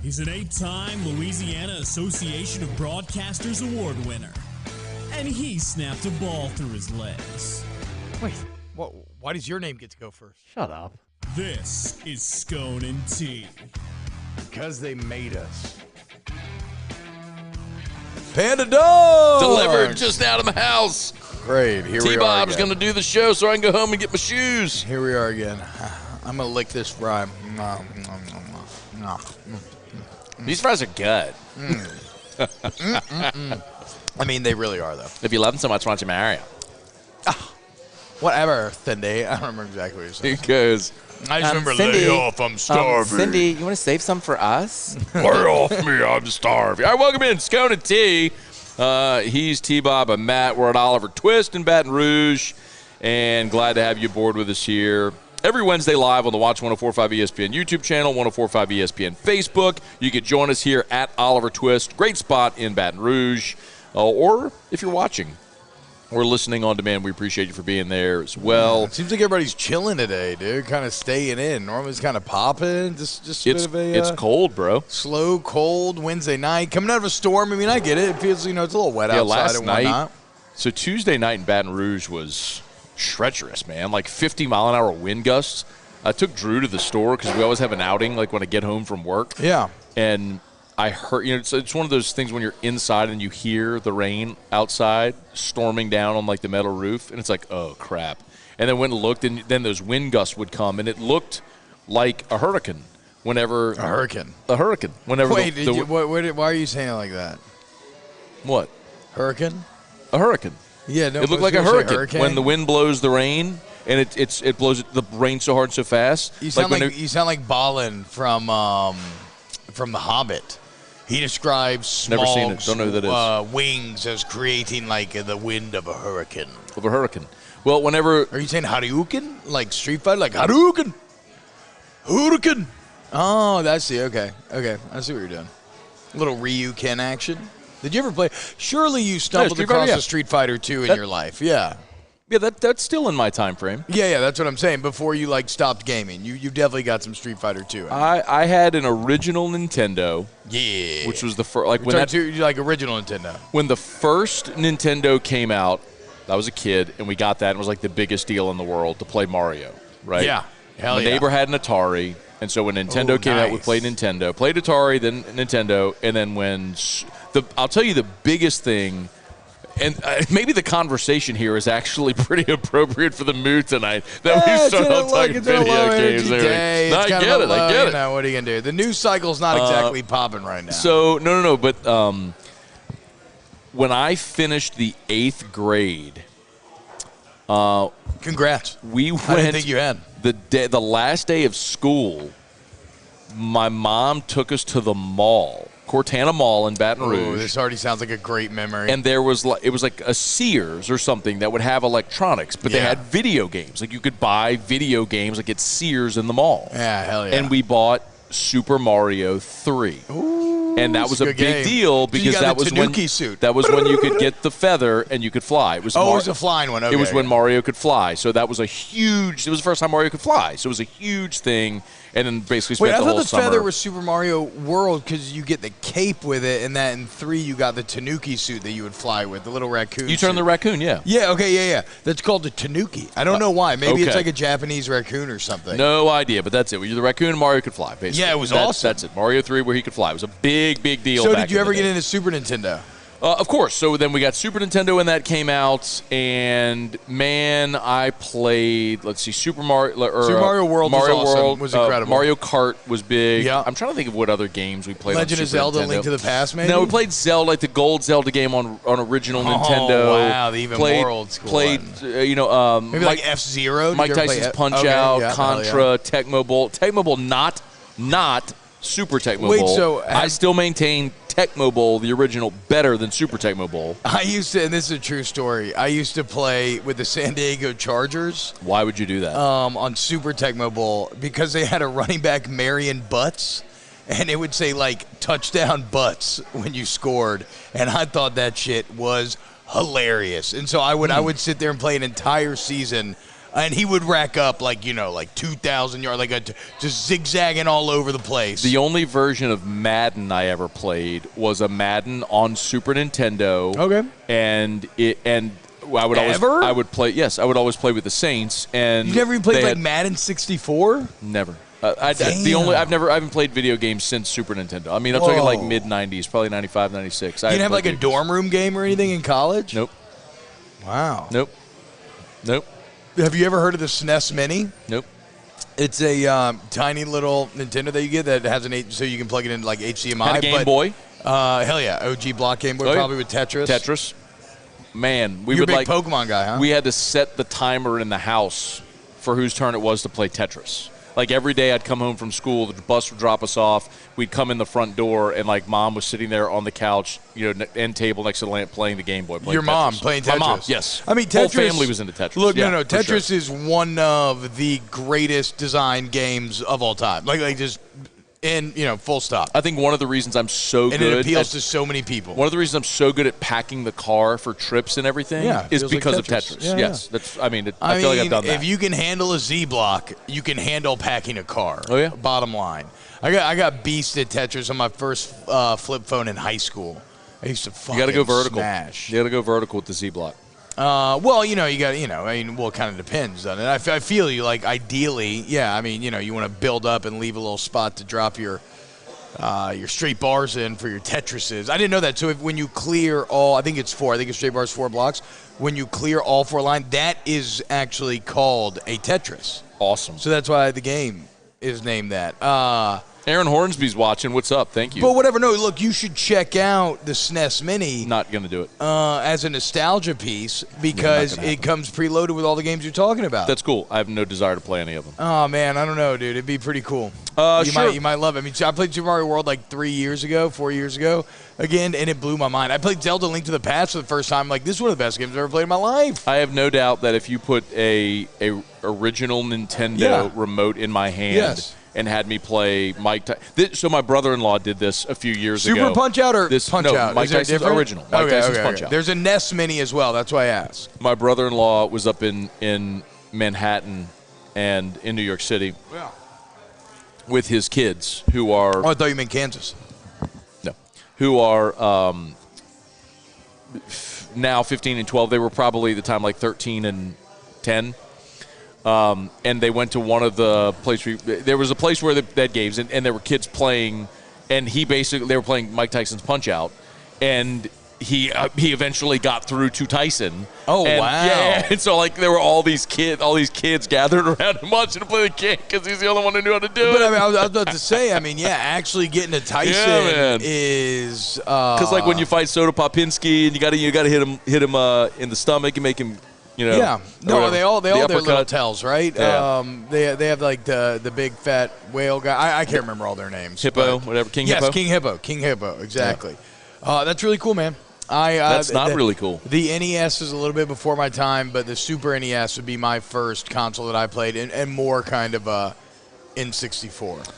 He's an 8-time Louisiana Association of Broadcasters Award winner. And he snapped a ball through his legs. Wait, why does your name get to go first? Shut up. This is Scone T. Because they made us. Panda Dog! Delivered just out of the house. Great, here we are T-Bob's again. going to do the show so I can go home and get my shoes. Here we are again. I'm going to lick this fry. These fries are good. I mean, they really are, though. If you love them so much, why don't you marry them? Whatever, Cindy. I don't remember exactly what you're saying. Because I just remember Cindy, lay off, I'm starving. Cindy, you want to save some for us? lay off me, I'm starving. All right, welcome in, Scone T. He's T-Bob and Matt. We're at Oliver Twist in Baton Rouge, and glad to have you aboard with us here. Every Wednesday live on the Watch 104.5 ESPN YouTube channel, 104.5 ESPN Facebook. You can join us here at Oliver Twist. Great spot in Baton Rouge. Or if you're watching or listening on demand, we appreciate you for being there as well. It seems like everybody's chilling today, dude. Kind of staying in. Normally it's kind of popping. Just a bit of a it's cold, bro. slow, cold Wednesday night. Coming out of a storm. I mean, I get it. It feels, it's a little wet outside last and night. whatnot. So Tuesday night in Baton Rouge was treacherous, man. Like 50-mile-an-hour wind gusts. I took Drew to the store because we always have an outing, like when I get home from work. Yeah. And I heard, it's one of those things when you're inside and you hear the rain outside storming down on like the metal roof, and it's like, oh crap. And then went and looked, and then those wind gusts would come, and it looked like a hurricane. Whenever A hurricane. Whenever Wait, the why are you saying it like that? what? Hurricane? A hurricane. Yeah, no. It looked like a hurricane when the wind blows the rain, and it blows the rain so hard so fast. You sound like Balin from The Hobbit. He describes Never small seen it. Don't know who that is. Wings as creating like the wind of a hurricane. Of a hurricane. Well, whenever Are you saying Hadouken? Like Street Fighter? Like Hadouken? Hurricane. Oh, that's the okay. I see what you're doing. A little Ryuken action. Did you ever play? Surely you stumbled Street Fighter, across yeah. a Street Fighter 2 in your life. Yeah. yeah, that's still in my time frame. Yeah, that's what I'm saying. Before you like stopped gaming, you definitely got some Street Fighter 2. I had an original Nintendo, Yeah. which was the first like When like original Nintendo. when the first Nintendo came out. I was a kid, and we got that, and it was like the biggest deal in the world to play Mario, right? Yeah. Hell My yeah. neighbor had an Atari, and so when Nintendo came out, we nice. played Nintendo. Played Atari, then Nintendo, and then I'll tell you the biggest thing, and maybe the conversation here is actually pretty appropriate for the mood tonight that we start off talking video games. Day. I get it. You know, what are you going to do? The news cycle's not exactly popping right now. So, no, but when I finished the 8th grade, congrats. we I didn't went think you had. the last day of school. My mom took us to the mall, Cortana Mall in Baton Rouge. Ooh, this already sounds like a great memory. And there was it was like a Sears or something that would have electronics, but they Yeah. had video games. Like you could buy video games like at Sears in the mall. yeah, hell yeah. And we bought Super Mario 3. Ooh, And that was a good big game. deal So you because got that the was when Tanuki suit. that was when you could get the feather and you could fly. It was Oh, it was a flying one. Okay. It was when Mario could fly. So that was it was the first time Mario could fly. So it was a huge thing. And then basically spent Wait, I the thought whole the summer. feather was Super Mario World because you get the cape with it, and that in 3 you got the Tanuki suit that you would fly with, the little raccoon You turn suit. the raccoon, yeah. Yeah, okay, yeah. That's called the Tanuki. I don't know why. Maybe it's okay. like a Japanese raccoon or something. No idea, but that's it. You're the raccoon, Mario could fly, basically. Yeah, it was awesome. That's it. Mario 3 where he could fly. It was a big, big deal. So back did you in ever the get day. into Super Nintendo? Of course. So then we got Super Nintendo when that came out, and man, I played. Let's see, Super Mario World was awesome. Was incredible. Mario Kart was big. Yeah. I'm trying to think of what other games we played. Legend on of Super Zelda: Nintendo. Link to the Past, maybe. No, we played Zelda, like the gold Zelda game on original Nintendo. Wow, the even more old school Played, one. Maybe like F-Zero. Mike Tyson's Punch Out, Contra, Tecmo Bowl. Tecmo Bowl, not Super Tecmo Wait, Bowl. so I still maintain Tecmo Bowl, the original, better than Super Tecmo Bowl. I used to, and this is a true story, I used to play with the San Diego Chargers Why would you do that? on Super Tecmo Bowl because they had a running back, Marion Butts, and it would say, like, touchdown Butts when you scored, and I thought that shit was hilarious. And so I would sit there and play an entire season And he would rack up like 2,000 yards, just zigzagging all over the place. The only version of Madden I ever played was a Madden on Super Nintendo. Okay. And I would always play with the Saints. And you never even played Madden 64? Never. I haven't played video games since Super Nintendo. I mean, I'm talking like mid 90s, probably 95, 96. You didn't have like a dorm room game or anything in college? Nope. Wow. Nope. Have you ever heard of the SNES Mini? Nope. It's a tiny little Nintendo that you get that has so you can plug it in like HDMI. Had a Game Boy. Hell yeah, OG block Game Boy, probably with Tetris. Man, You're a big Pokemon guy, huh? We had to set the timer in the house for whose turn it was to play Tetris. Like every day I'd come home from school, the bus would drop us off, we'd come in the front door, and like mom was sitting there on the couch, end table next to the lamp playing the Game Boy. Your mom Tetris. playing Tetris? My mom, yes. I mean, Tetris. Whole family was into Tetris. Look, no, Tetris is one of the greatest design games of all time. Like just full stop. I think one of the reasons I'm so good. And it appeals to so many people. One of the reasons I'm so good at packing the car for trips and everything is because of Tetris. Yeah, yes. I feel like I've done that. If you can handle a Z block, you can handle packing a car. Oh, yeah? Bottom line. I got beast at Tetris on my first flip phone in high school. I used to fucking You got to go vertical. smash. You got to go vertical with the Z block. You got, it kind of depends on it. I feel you, like, ideally, you want to build up and leave a little spot to drop your straight bars in for your Tetrises. I didn't know that. So when you clear all, I think it's straight bars, 4 blocks. When you clear all 4 lines, that is actually called a Tetris. Awesome. So that's why the game is named that. Aaron Hornsby's watching. What's up? Thank you. But whatever. No, look, you should check out the SNES Mini. Not going to do it. As a nostalgia piece because it comes preloaded with all the games you're talking about. That's cool. I have no desire to play any of them. Oh, man. I don't know, dude. It'd be pretty cool. Sure. You might love it. I mean, I played Super Mario World like 4 years ago, again, and it blew my mind. I played Zelda Link to the Past for the first time. Like, this is one of the best games I've ever played in my life. I have no doubt that if you put a original Nintendo remote in my hand and had me play Mike Tyson. So my brother-in-law did this a few years ago. Super Punch-Out or Punch-Out? Mike Tyson's original. Mike Tyson's Punch-Out. There's a NES Mini as well. That's why I asked. My brother-in-law was up in Manhattan and in New York City with his kids who are... Oh, I thought you meant Kansas. No. Who are now 15 and 12. They were probably at the time like 13 and 10. And they went to one of the places. There was a place where they had games, and there were kids playing, and they were playing Mike Tyson's Punch-Out, and he eventually got through to Tyson. Oh, wow! Yeah, and so like there were all these kids gathered around him watching him play the game because he's the only one who knew how to do it. But I mean, I was about to say, actually getting to Tyson is because like when you fight Soda Popinski and you got to hit him in the stomach and make him. They all their little tells, right? Yeah. They have like the big fat whale guy. I can't remember all their names. Hippo, whatever. King Hippo. Yes, King Hippo, exactly. Yeah. That's really cool, man. That's not really cool. The NES is a little bit before my time, but the Super NES would be my first console that I played, and more kind of N64.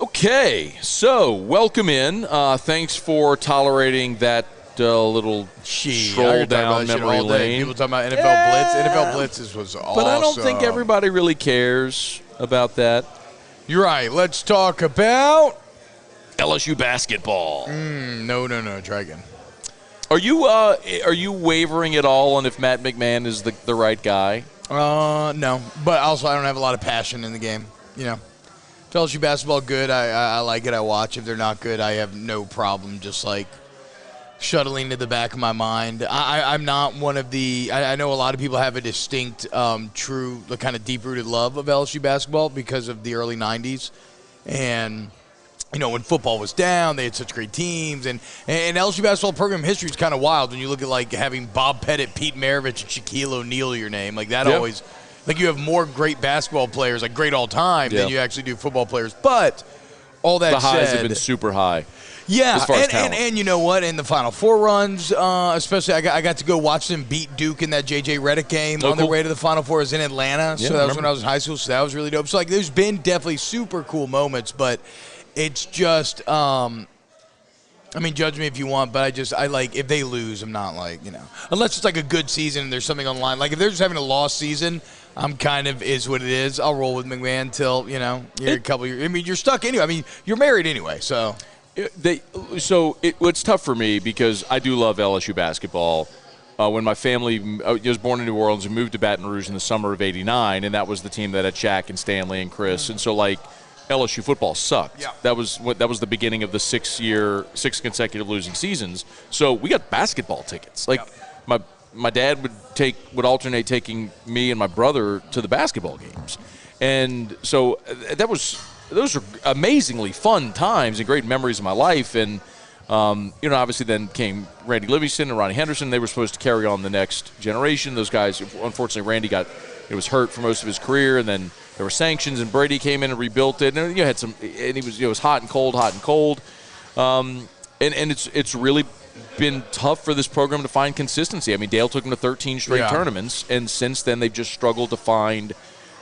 Okay, so welcome in. Thanks for tolerating that. Little stroll down memory lane. People talking about NFL Blitz. NFL Blitz was awesome. But I don't think everybody really cares about that. You're right. Let's talk about LSU basketball. No. Try again. Are you wavering at all on if Matt McMahon is the right guy? No. But also I don't have a lot of passion in the game. If LSU basketball good, I like it. I watch. If they're not good, I have no problem just like shuttling to the back of my mind. I'm not one of the... I know a lot of people have a distinct, true, kind of deep-rooted love of LSU basketball because of the early 90s. And, when football was down, they had such great teams. And LSU basketball program history is kind of wild when you look at, like, having Bob Pettit, Pete Maravich, and Shaquille O'Neal your name. Like, that always... Like, you have more great basketball players, like, great all-time, than you actually do football players. But, all that said... The highs have been super high. Yeah, and you know what? In the Final Four runs, especially, I got to go watch them beat Duke in that J.J. Redick game on their way to the Final Four. It was in Atlanta, so that was when I was in high school, so that was really dope. So, like, there's been definitely super cool moments, but it's just I mean, judge me if you want, but I like, if they lose, I'm not like, unless it's like a good season and there's something on the line. Like, if they're just having a lost season, I'm kind of is what it is. I'll roll with McMahon till, you're a couple years. I mean, you're stuck anyway. I mean, you're married anyway, so. It's tough for me because I do love LSU basketball. When my family was born in New Orleans and moved to Baton Rouge in the summer of '89, and that was the team that had Shaq and Stanley and Chris, and so like LSU football sucked. Yeah. That was the beginning of the 6 consecutive losing seasons. So we got basketball tickets. Like my dad would alternate taking me and my brother to the basketball games, and so those are amazingly fun times and great memories of my life. And obviously then came Randy Livingston and Ronnie Henderson. They were supposed to carry on the next generation. Those guys, unfortunately, Randy was hurt for most of his career, and then there were sanctions, and Brady came in and rebuilt it. And had some, and it was hot and cold, and it's really been tough for this program to find consistency. I mean, Dale took them to 13 straight tournaments, and since then they've just struggled to find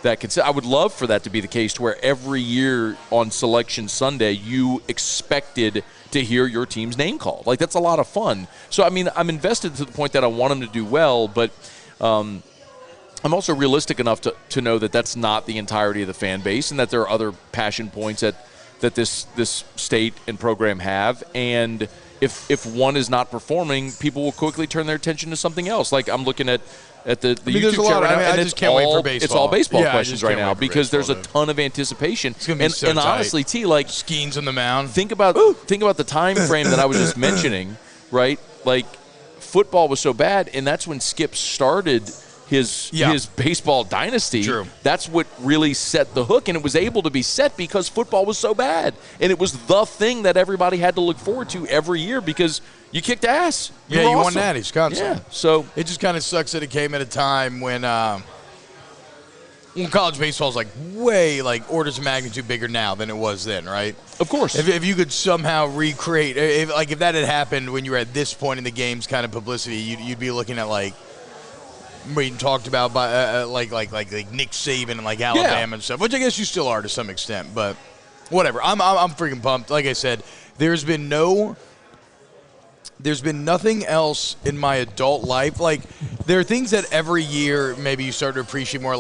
that. I would love for that to be the case, to where every year on Selection Sunday you expected to hear your team's name called. Like, that's a lot of fun. So, I mean, I'm invested to the point that I want them to do well, but I'm also realistic enough to know that that's not the entirety of the fan base, and that there are other passion points that this state and program have. And if one is not performing, people will quickly turn their attention to something else. Like, I'm looking at the YouTube chat right now, and I just can't wait for baseball. It's all baseball questions right now because there's a ton of anticipation. It's gonna be so and tight. Honestly, T, like Skeens on the mound. Think about the time frame that I was just mentioning, right? Like, football was so bad, and that's when Skip started his baseball dynasty. True. That's what really set the hook, and it was able to be set because football was so bad, and it was the thing that everybody had to look forward to every year because you kicked ass. You awesome. won Natty, Wisconsin. Yeah, so it just kind of sucks that it came at a time when college baseball is way orders of magnitude bigger now than it was then, right? Of course. If you could somehow recreate, if that had happened when you were at this point in the game's kind of publicity, you'd be looking at we talked about by like Nick Saban and Alabama and stuff, which I guess you still are to some extent, but whatever. I'm freaking pumped. Like I said, there's been nothing else in my adult life. There are things that every year maybe you start to appreciate more.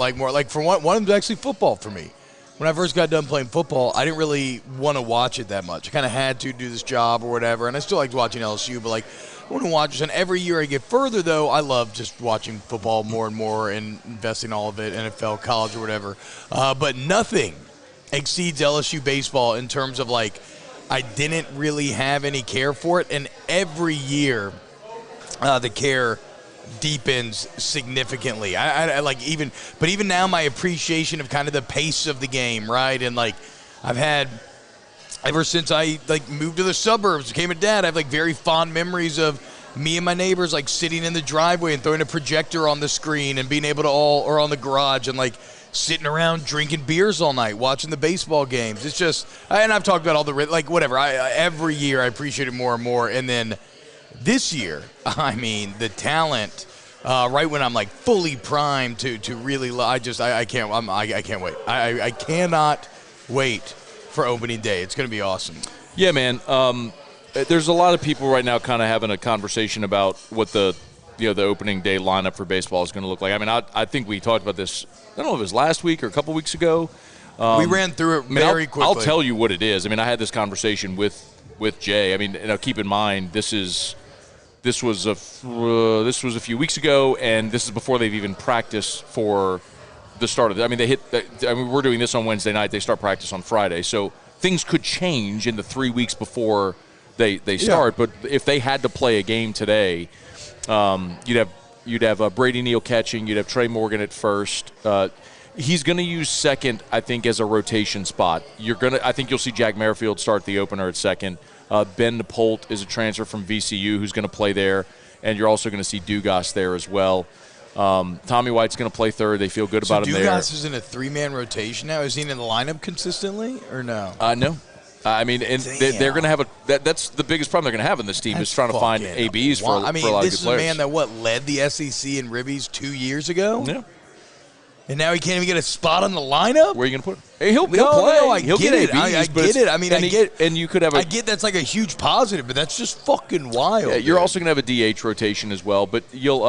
For one of them is actually football for me. When I first got done playing football, I didn't really want to watch it that much. I kind of had to do this job or whatever, and I still liked watching LSU, but I want to watch it. And every year I get further, though, I love just watching football more and more and investing all of it, NFL, college, or whatever. But nothing exceeds LSU baseball in terms of I didn't really have any care for it, and every year the care deepens significantly. But even now my appreciation of kind of the pace of the game, right? And I've had ever since I moved to the suburbs, became a dad, I have very fond memories of me and my neighbors sitting in the driveway and throwing a projector on the screen and being able to or on the garage and sitting around drinking beers all night, watching the baseball games. It's just, and I've talked about all the whatever. Every year I appreciate it more and more, and then this year, I mean, the talent. Right when I'm fully primed to really, I can't wait. I cannot wait for opening day. It's going to be awesome. Yeah, man. There's a lot of people right now kind of having a conversation about what the opening day lineup for baseball is going to look like. I mean, I think we talked about this. I don't know if it was last week or a couple weeks ago. We ran through it very quickly. I'll tell you what it is. I mean, I had this conversation with Jay. I mean, keep in mind this was a few weeks ago, and this is before they've even practiced for the start of it. I mean, we're doing this on Wednesday night. They start practice on Friday, so things could change in the 3 weeks before they start. Yeah. But if they had to play a game today, you'd have Brady Neal catching. You'd have Trey Morgan at first. He's going to use second, I think, as a rotation spot. I think you'll see Jack Merrifield start the opener at second. Ben Napolt is a transfer from VCU who's going to play there, and you're also going to see Dugas there as well. Tommy White's going to play third. They feel good about him there. Dugas is in a three-man rotation now. Is he in the lineup consistently or no? No. I mean, and they're going to have that's the biggest problem they're going to have in this team is trying to find ABs for a lot of good players. This is a man that led the SEC in ribbies 2 years ago? Yeah. And now he can't even get a spot on the lineup? Where are you going to put him? Hey, he'll play. No, I He'll get it. ABs, I get it. I mean, and you could have I get that's like a huge positive, but that's just fucking wild. Yeah, you're also going to have a DH rotation as well, but you'll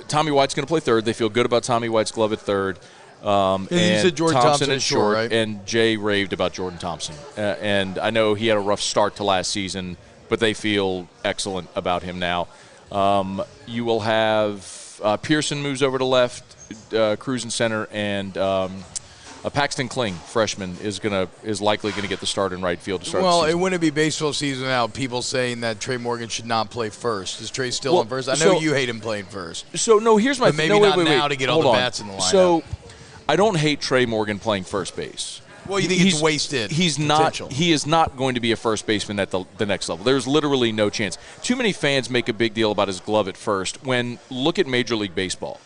Tommy White's going to play third. They feel good about Tommy White's glove at third. And you said Jordan Thompson is short, right? And Jay raved about Jordan Thompson. And I know he had a rough start to last season, but they feel excellent about him now. You will have Pearson moves over to left, Cruz in center, and Paxton Kling, freshman, is likely going to get the start in right field to start the season. Well, it wouldn't be baseball season without people saying that Trey Morgan should not play first. Is Trey still on first? I know you hate him playing first. So, no, here's my thing. Maybe not now to get all the bats in the lineup. So, I don't hate Trey Morgan playing first base. Well, you think it's wasted potential. He is not going to be a first baseman at the next level. There's literally no chance. Too many fans make a big deal about his glove at first when look at Major League Baseball.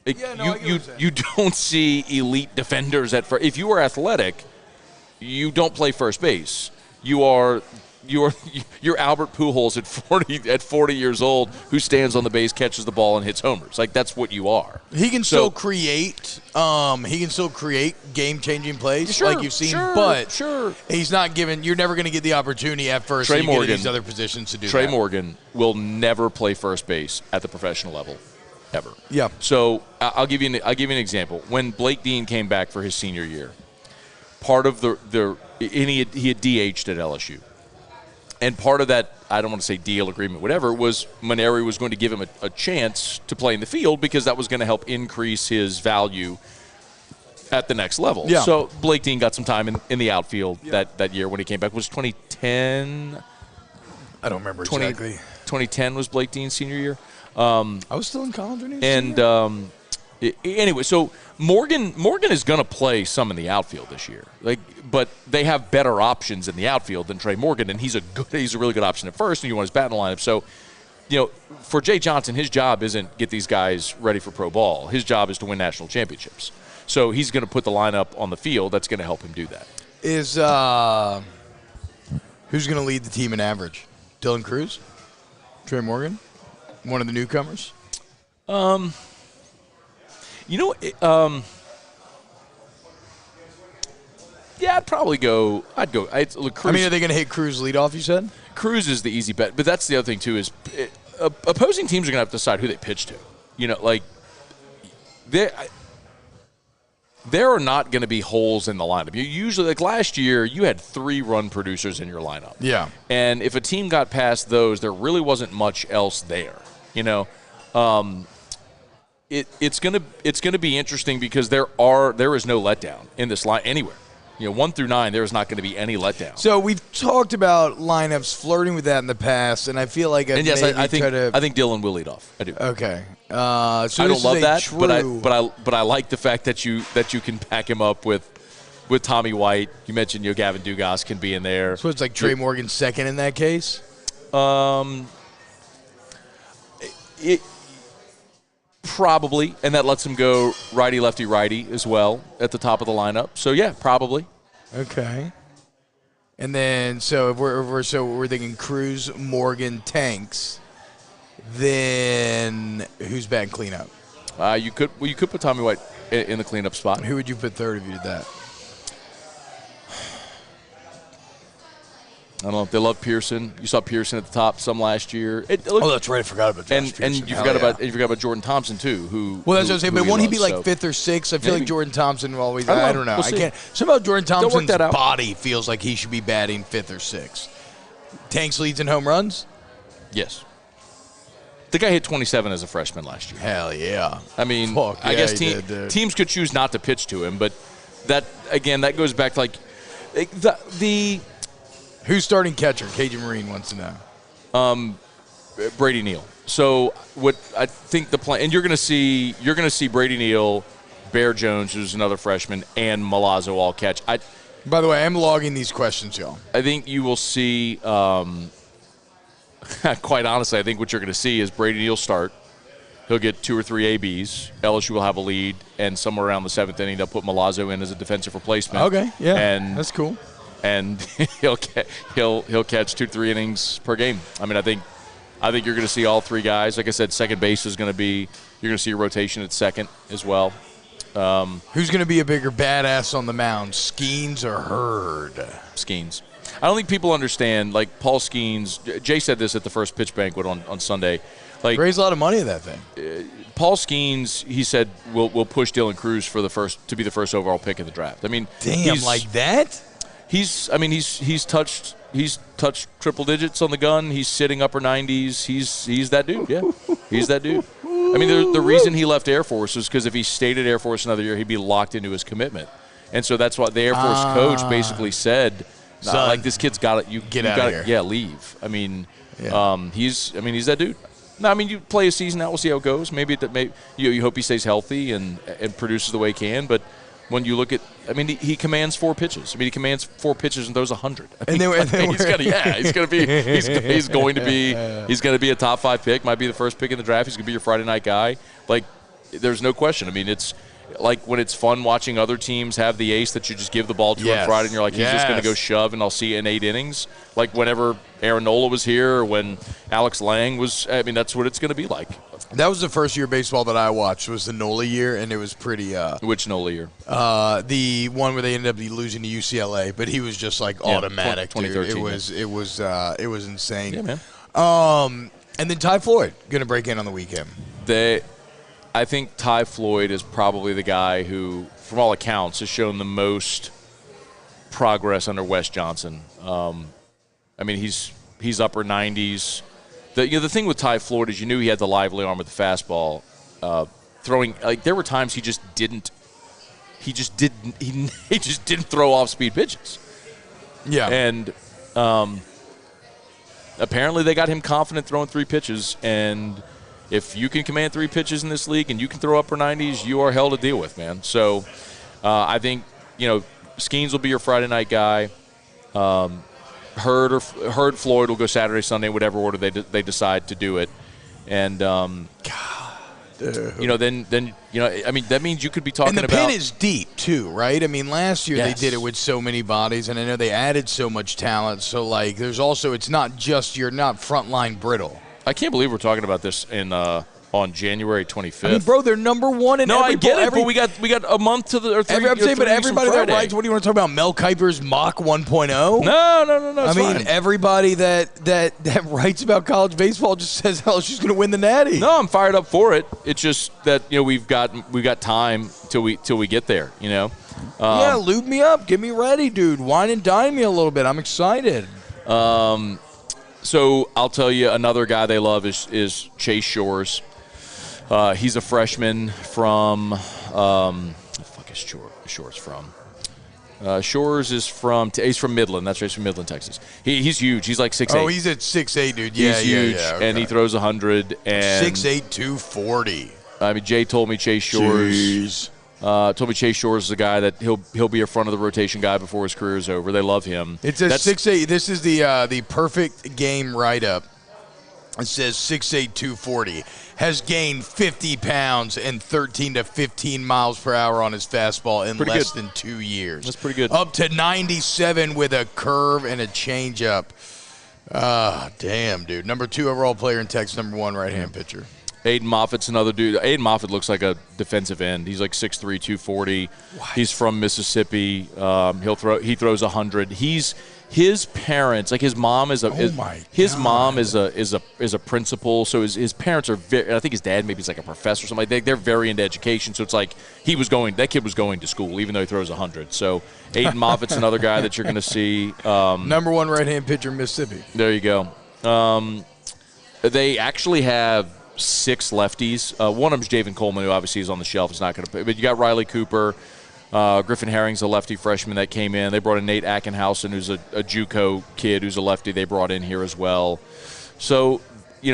You don't see elite defenders at first. If you are athletic, you don't play first base. You're Albert Pujols at 40 years old who stands on the base, catches the ball, and hits homers. Like that's what you are. He can still create. He can still create game-changing plays, like you've seen. But he's not given. You're never going to get the opportunity at first. Trey Morgan, these other positions to do. Trey Morgan will never play first base at the professional level, ever. Yeah. So I'll give you an example. When Blake Dean came back for his senior year, part of he had DH'd at LSU. And part of that, I don't want to say deal, agreement, whatever, was Maneri was going to give him a chance to play in the field because that was going to help increase his value at the next level. Yeah. So Blake Dean got some time in the outfield that year when he came back. Was 2010? I don't remember exactly. 2010 was Blake Dean's senior year. I was still in college when he was anyway, so Morgan is going to play some in the outfield this year. But they have better options in the outfield than Trey Morgan, and he's a really good option at first, and you want his bat in the lineup. So, for Jay Johnson, his job isn't get these guys ready for pro ball. His job is to win national championships. So he's going to put the lineup on the field. That's going to help him do that. Who's going to lead the team in average? Dylan Cruz? Trey Morgan? One of the newcomers? Yeah, I'd probably go. Look, Cruz, are they going to hit Cruz leadoff, you said? Cruz is the easy bet. But that's the other thing, too, is opposing teams are going to have to decide who they pitch to. There are not going to be holes in the lineup. You usually, like last year, you had 3 run producers in your lineup. Yeah. And if a team got past those, there really wasn't much else there. It's gonna be interesting because there is no letdown in this line anywhere. 1 through 9, there is not going to be any letdown. So we've talked about lineups flirting with that in the past, and I feel like I think Dylan will lead off. I do. Okay. So I don't love that, but I like the fact that you can pack him up with Tommy White. You mentioned Gavin Dugas can be in there. So it's like Trey Morgan second in that case. Probably, and that lets him go righty, lefty, righty as well at the top of the lineup. So yeah, probably. Okay. And then so if we're thinking Cruz, Morgan, Tanks, then who's batting cleanup? You could put Tommy White in the cleanup spot. Who would you put third if you did that? I don't know if they love Pearson. You saw Pearson at the top some last year. That's right. I forgot about Josh Pearson. And you forgot about Jordan Thompson too. That's what I'm saying. But won't he be like 5th or 6th? I feel like Jordan Thompson will always. I don't know. We'll I can't. Somehow Jordan Thompson's body feels like he should be batting 5th or 6th. Tanks leads in home runs. Yes. The guy hit 27 as a freshman last year. Hell yeah. I mean, I guess teams could choose not to pitch to him, but that goes back to the. Who's starting catcher? Cajun Marine wants to know. Brady Neal. So what I think the plan, and you're going to see Brady Neal, Bear Jones, who's another freshman, and Milazzo all catch. By the way, I'm logging these questions, y'all. I think you will see. Quite honestly, I think what you're going to see is Brady Neal start. He'll get 2 or 3 ABs. LSU will have a lead, and somewhere around the 7th inning, they'll put Milazzo in as a defensive replacement. Okay, yeah, and that's cool. And he'll catch 2 to 3 innings per game. I mean, I think I think you're going to see all three guys. Like I said, second base is going to be – you're going to see a rotation at second as well. Who's going to be a bigger badass on the mound, Skeens or Hurd? Skeens. I don't think people understand, like Paul Skeens – Jay said this at the first pitch banquet on Sunday. Like, raised a lot of money in that thing. Paul Skeens, he said, will push Dylan Cruz to be the first overall pick in the draft. I mean, damn, like that? He's touched triple digits on the gun. He's sitting upper 90s. He's that dude. Yeah, he's that dude. I mean, the reason he left Air Force was because if he stayed at Air Force another year, he'd be locked into his commitment. And so that's what the Air Force coach basically said. Son, like, this kid's got it. You get out of here. Yeah, leave. I mean, he's that dude. No, I mean, you play a season out. We'll see how it goes. Maybe you hope he stays healthy and produces the way he can. But when you look at, I mean, he commands 4 pitches. I mean, he commands 4 pitches and throws 100. I mean, he's going to be a top 5 pick. Might be the first pick in the draft. He's going to be your Friday night guy. Like, there's no question. I mean, it's like when it's fun watching other teams have the ace that you just give the ball to on Friday, and you're like, he's just going to go shove, and I'll see you in 8 innings. Like whenever Aaron Nola was here, or when Alex Lang was. I mean, that's what it's going to be like. That was the first year of baseball that I watched, was the Nola year, and it was pretty Which Nola year? The one where they ended up losing to UCLA, but he was just like automatic. 2013. It was insane. Yeah, man. And then Ty Floyd going to break in on the weekend. I think Ty Floyd is probably the guy who, from all accounts, has shown the most progress under Wes Johnson. I mean, he's upper 90s. The thing with Ty Floyd is you knew he had the lively arm with the fastball. Throwing, like, there were times he just didn't throw off speed pitches. Yeah. And apparently they got him confident throwing 3 pitches, and if you can command 3 pitches in this league and you can throw upper 90s, you are hell to deal with, man. So I think, Skeens will be your Friday night guy. Hurd Floyd will go Saturday, Sunday, whatever order they decide to do it. And then I mean, that means you could be talking about. And the pin is deep too, right? I mean, last year they did it with so many bodies, and I know they added so much talent. So like, there's also, it's not just, you're not frontline brittle. I can't believe we're talking about this on January 25th. I mean, bro, they're number 1 in I get it, but we got a month to the or 3. I'm saying, but everybody that writes, what do you want to talk about? Mel Kiper's Mach 1.0? No. I mean, everybody that writes about college baseball just says LSU's going to win the Natty. No, I'm fired up for it. It's just that we've got time till we get there. Lube me up, get me ready, dude. Wine and dine me a little bit. I'm excited. So I'll tell you, another guy they love is Chase Shores. He's a freshman from the fuck is Shores from? Shores is he's from Midland. That's right, he's from Midland, Texas. He's huge. He's like 6'8". Oh, he's at 6'8", dude. Yeah, he's huge, okay. and he throws 100. And 6'8", 240. I mean, Jay told me Chase Shores. Told me Chase Shores is a guy that he'll be a front of the rotation guy before his career is over. They love him. It says 6'8". This is the perfect game write-up. It says 6'8", 240. Has gained 50 pounds and 13 to 15 miles per hour on his fastball in less than 2 years. That's pretty good. Up to 97 with a curve and a changeup. Damn, dude. Number 2 overall player in Texas, number 1 right-hand pitcher. Aiden Moffat's another dude. Aiden Moffat looks like a defensive end. He's like 6'3", 240. What? He's from Mississippi. He throws 100. His parents, like his mom is a principal. So his parents are very, I think his dad maybe is like a professor or something. Like they're very into education. So it's like that kid was going to school even though he throws 100. So Aiden Moffat's another guy that you're going to see. Number 1 right-hand pitcher in Mississippi. There you go. They actually have 6 lefties. One of them's Javen Coleman, who obviously is on the shelf. Is not going to play. But you got Riley Cooper. Griffin Herring's a lefty freshman that came in. They brought in Nate Ackenhausen, who's a JUCO kid who's a lefty. They brought in here as well. So, they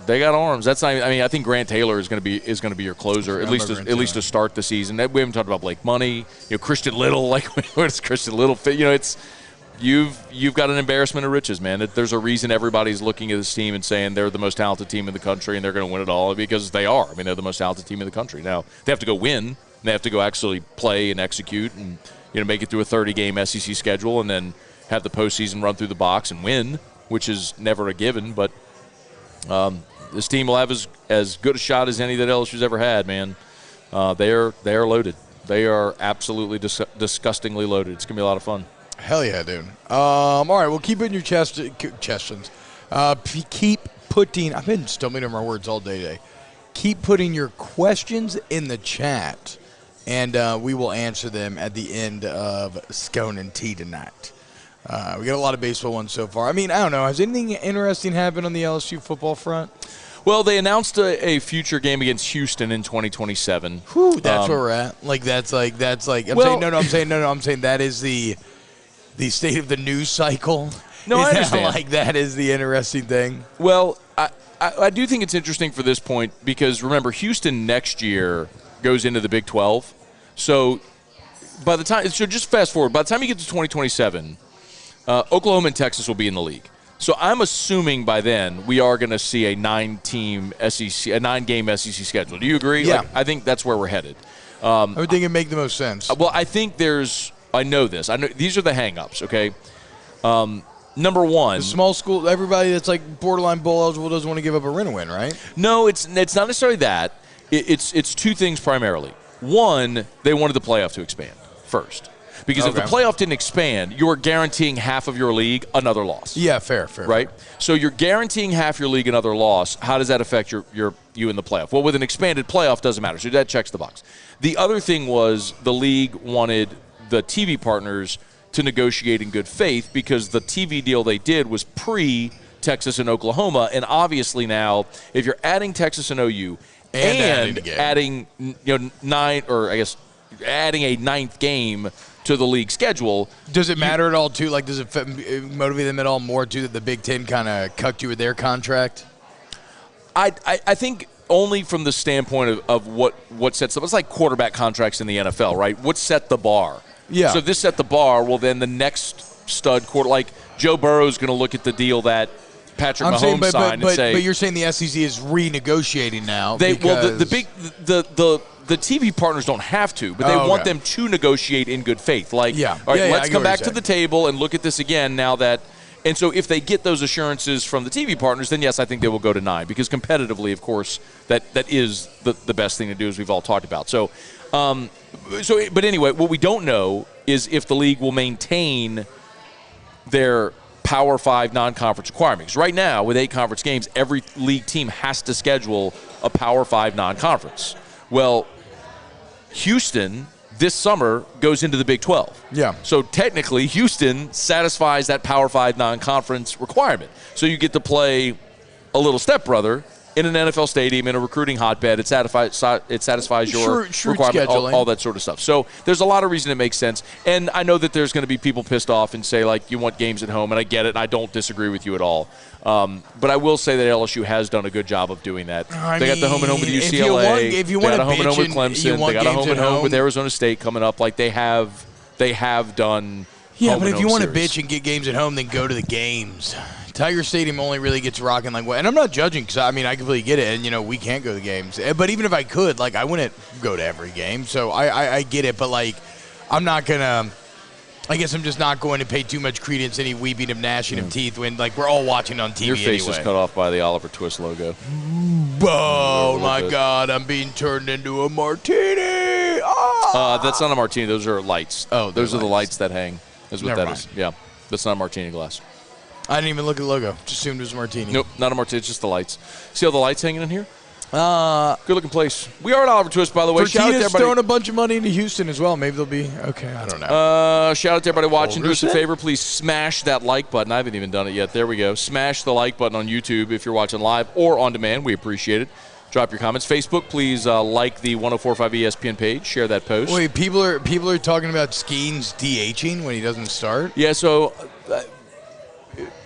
got arms. That's not. I mean, I think Grant Taylor is going to be your closer at least to start the season. We haven't talked about Blake Money. Christian Little. Like, where does Christian Little fit? It's. You've got an embarrassment of riches, man. There's a reason everybody's looking at this team and saying they're the most talented team in the country and they're going to win it all, because they are. I mean, they're the most talented team in the country. Now, they have to go win. They have to go actually play and execute and make it through a 30-game SEC schedule and then have the postseason run through the box and win. which is never a given. But this team will have as good a shot as any that LSU's ever had, man. They are loaded. They are absolutely disgustingly loaded. It's going to be a lot of fun. Hell yeah, dude. All right, well, keep putting your questions. Keep putting – I've been stumbling over my words all day today. Keep putting your questions in the chat, and we will answer them at the end of Scone T tonight. We got a lot of baseball ones so far. I mean, I don't know. Has anything interesting happened on the LSU football front? Well, they announced a future game against Houston in 2027. Whew, that's where we're at. Like that's like. I'm saying that is the state of the news cycle. No, I understand. Like that is the interesting thing. Well, I do think it's interesting for this point because remember, Houston next year goes into the Big 12. So just fast forward. By the time you get to 2027, Oklahoma and Texas will be in the league. So I'm assuming by then we are going to see a 9-game SEC schedule. Do you agree? Yeah. I think that's where we're headed. I would think it'd make the most sense. Well, I think I know this. I know these are the hang-ups, okay? Number one. The small school, everybody that's like borderline bowl eligible doesn't want to give up a win, right? No, it's not necessarily that. It's two things primarily. One, they wanted the playoff to expand first. Because if the playoff didn't expand, you're guaranteeing half of your league another loss. Yeah, fair. Right? So you're guaranteeing half your league another loss. How does that affect you in the playoff? Well, with an expanded playoff, doesn't matter. So that checks the box. The other thing was the league wanted the TV partners to negotiate in good faith because the TV deal they did was pre-Texas and Oklahoma. And obviously now, if you're adding Texas and OU and adding adding a ninth game to the league schedule. Does it matter at all, too? Like, does it motivate them at all more, too, that the Big Ten kind of cucked you with their contract? I think only from the standpoint of what sets up. It's like quarterback contracts in the NFL, right? What set the bar? Yeah. So if this set the bar, well, then the next stud like Joe Burrow is going to look at the deal that Patrick Mahomes signed and say. But you're saying the SEC is renegotiating now. The TV partners don't have to, but they want them to negotiate in good faith. Like, all right, let's come back to the table and look at this again now that – and so if they get those assurances from the TV partners, then, yes, I think they will go to 9 because competitively, of course, that is the best thing to do, as we've all talked about. But anyway, what we don't know is if the league will maintain their Power 5 non-conference requirements. Right now, with 8 conference games, every league team has to schedule a Power 5 non-conference. Well, Houston this summer goes into the Big 12. Yeah. So technically, Houston satisfies that Power 5 non-conference requirement. So you get to play a little stepbrother in an NFL stadium in a recruiting hotbed. It satisfies your requirement, all that sort of stuff. So there's a lot of reason it makes sense. And I know that there's going to be people pissed off and say, like, you want games at home, and I get it, and I don't disagree with you at all. But I will say that LSU has done a good job of doing that. They got the home and home with UCLA. If you they want got a home and home with Clemson. They got a home and home with home. Arizona State coming up. Like, they have done. Yeah, but if you want to bitch and get games at home, then go to the games. Tiger Stadium only really gets rocking like what, and I'm not judging because I completely get it, and we can't go to the games. But even if I could, like, I wouldn't go to every game, so I get it. But like, I'm not gonna. I guess I'm just not going to pay too much credence to any weeping of gnashing of teeth when like we're all watching on TV. Your face anyway. is cut off by the Oliver Twist logo. Oh my God! I'm being turned into a martini. That's not a martini. Those are lights. Oh, those are the lights that hang. That's what Never that mind. is. Yeah, that's not a martini glass. I didn't even look at the logo. Just assumed it was a martini. Nope, not a martini. It's just the lights. See all the lights hanging in here? Good looking place. We are at Oliver Twist, by the way. Shout out to Fertitta's everybody. throwing a bunch of money into Houston as well. Maybe they'll be okay. I don't know. Shout out to everybody watching. Do us a Overset? favor, please smash that like button. I haven't even done it yet. There we go. Smash the like button on YouTube if you're watching live or on demand. We appreciate it. Drop your comments. Facebook, please like the 104.5 ESPN page. Share that post. Wait, people are talking about Skeens DHing when he doesn't start. Yeah. So,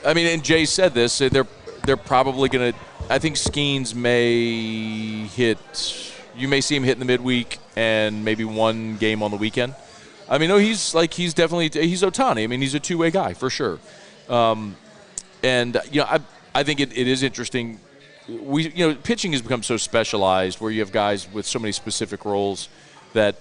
and Jay said this. They're probably going to. I think Skeens may hit. You may see him hit in the midweek and maybe one game on the weekend. He's definitely he's Ohtani. He's a two-way guy for sure. I think it is interesting. Pitching has become so specialized where you have guys with so many specific roles that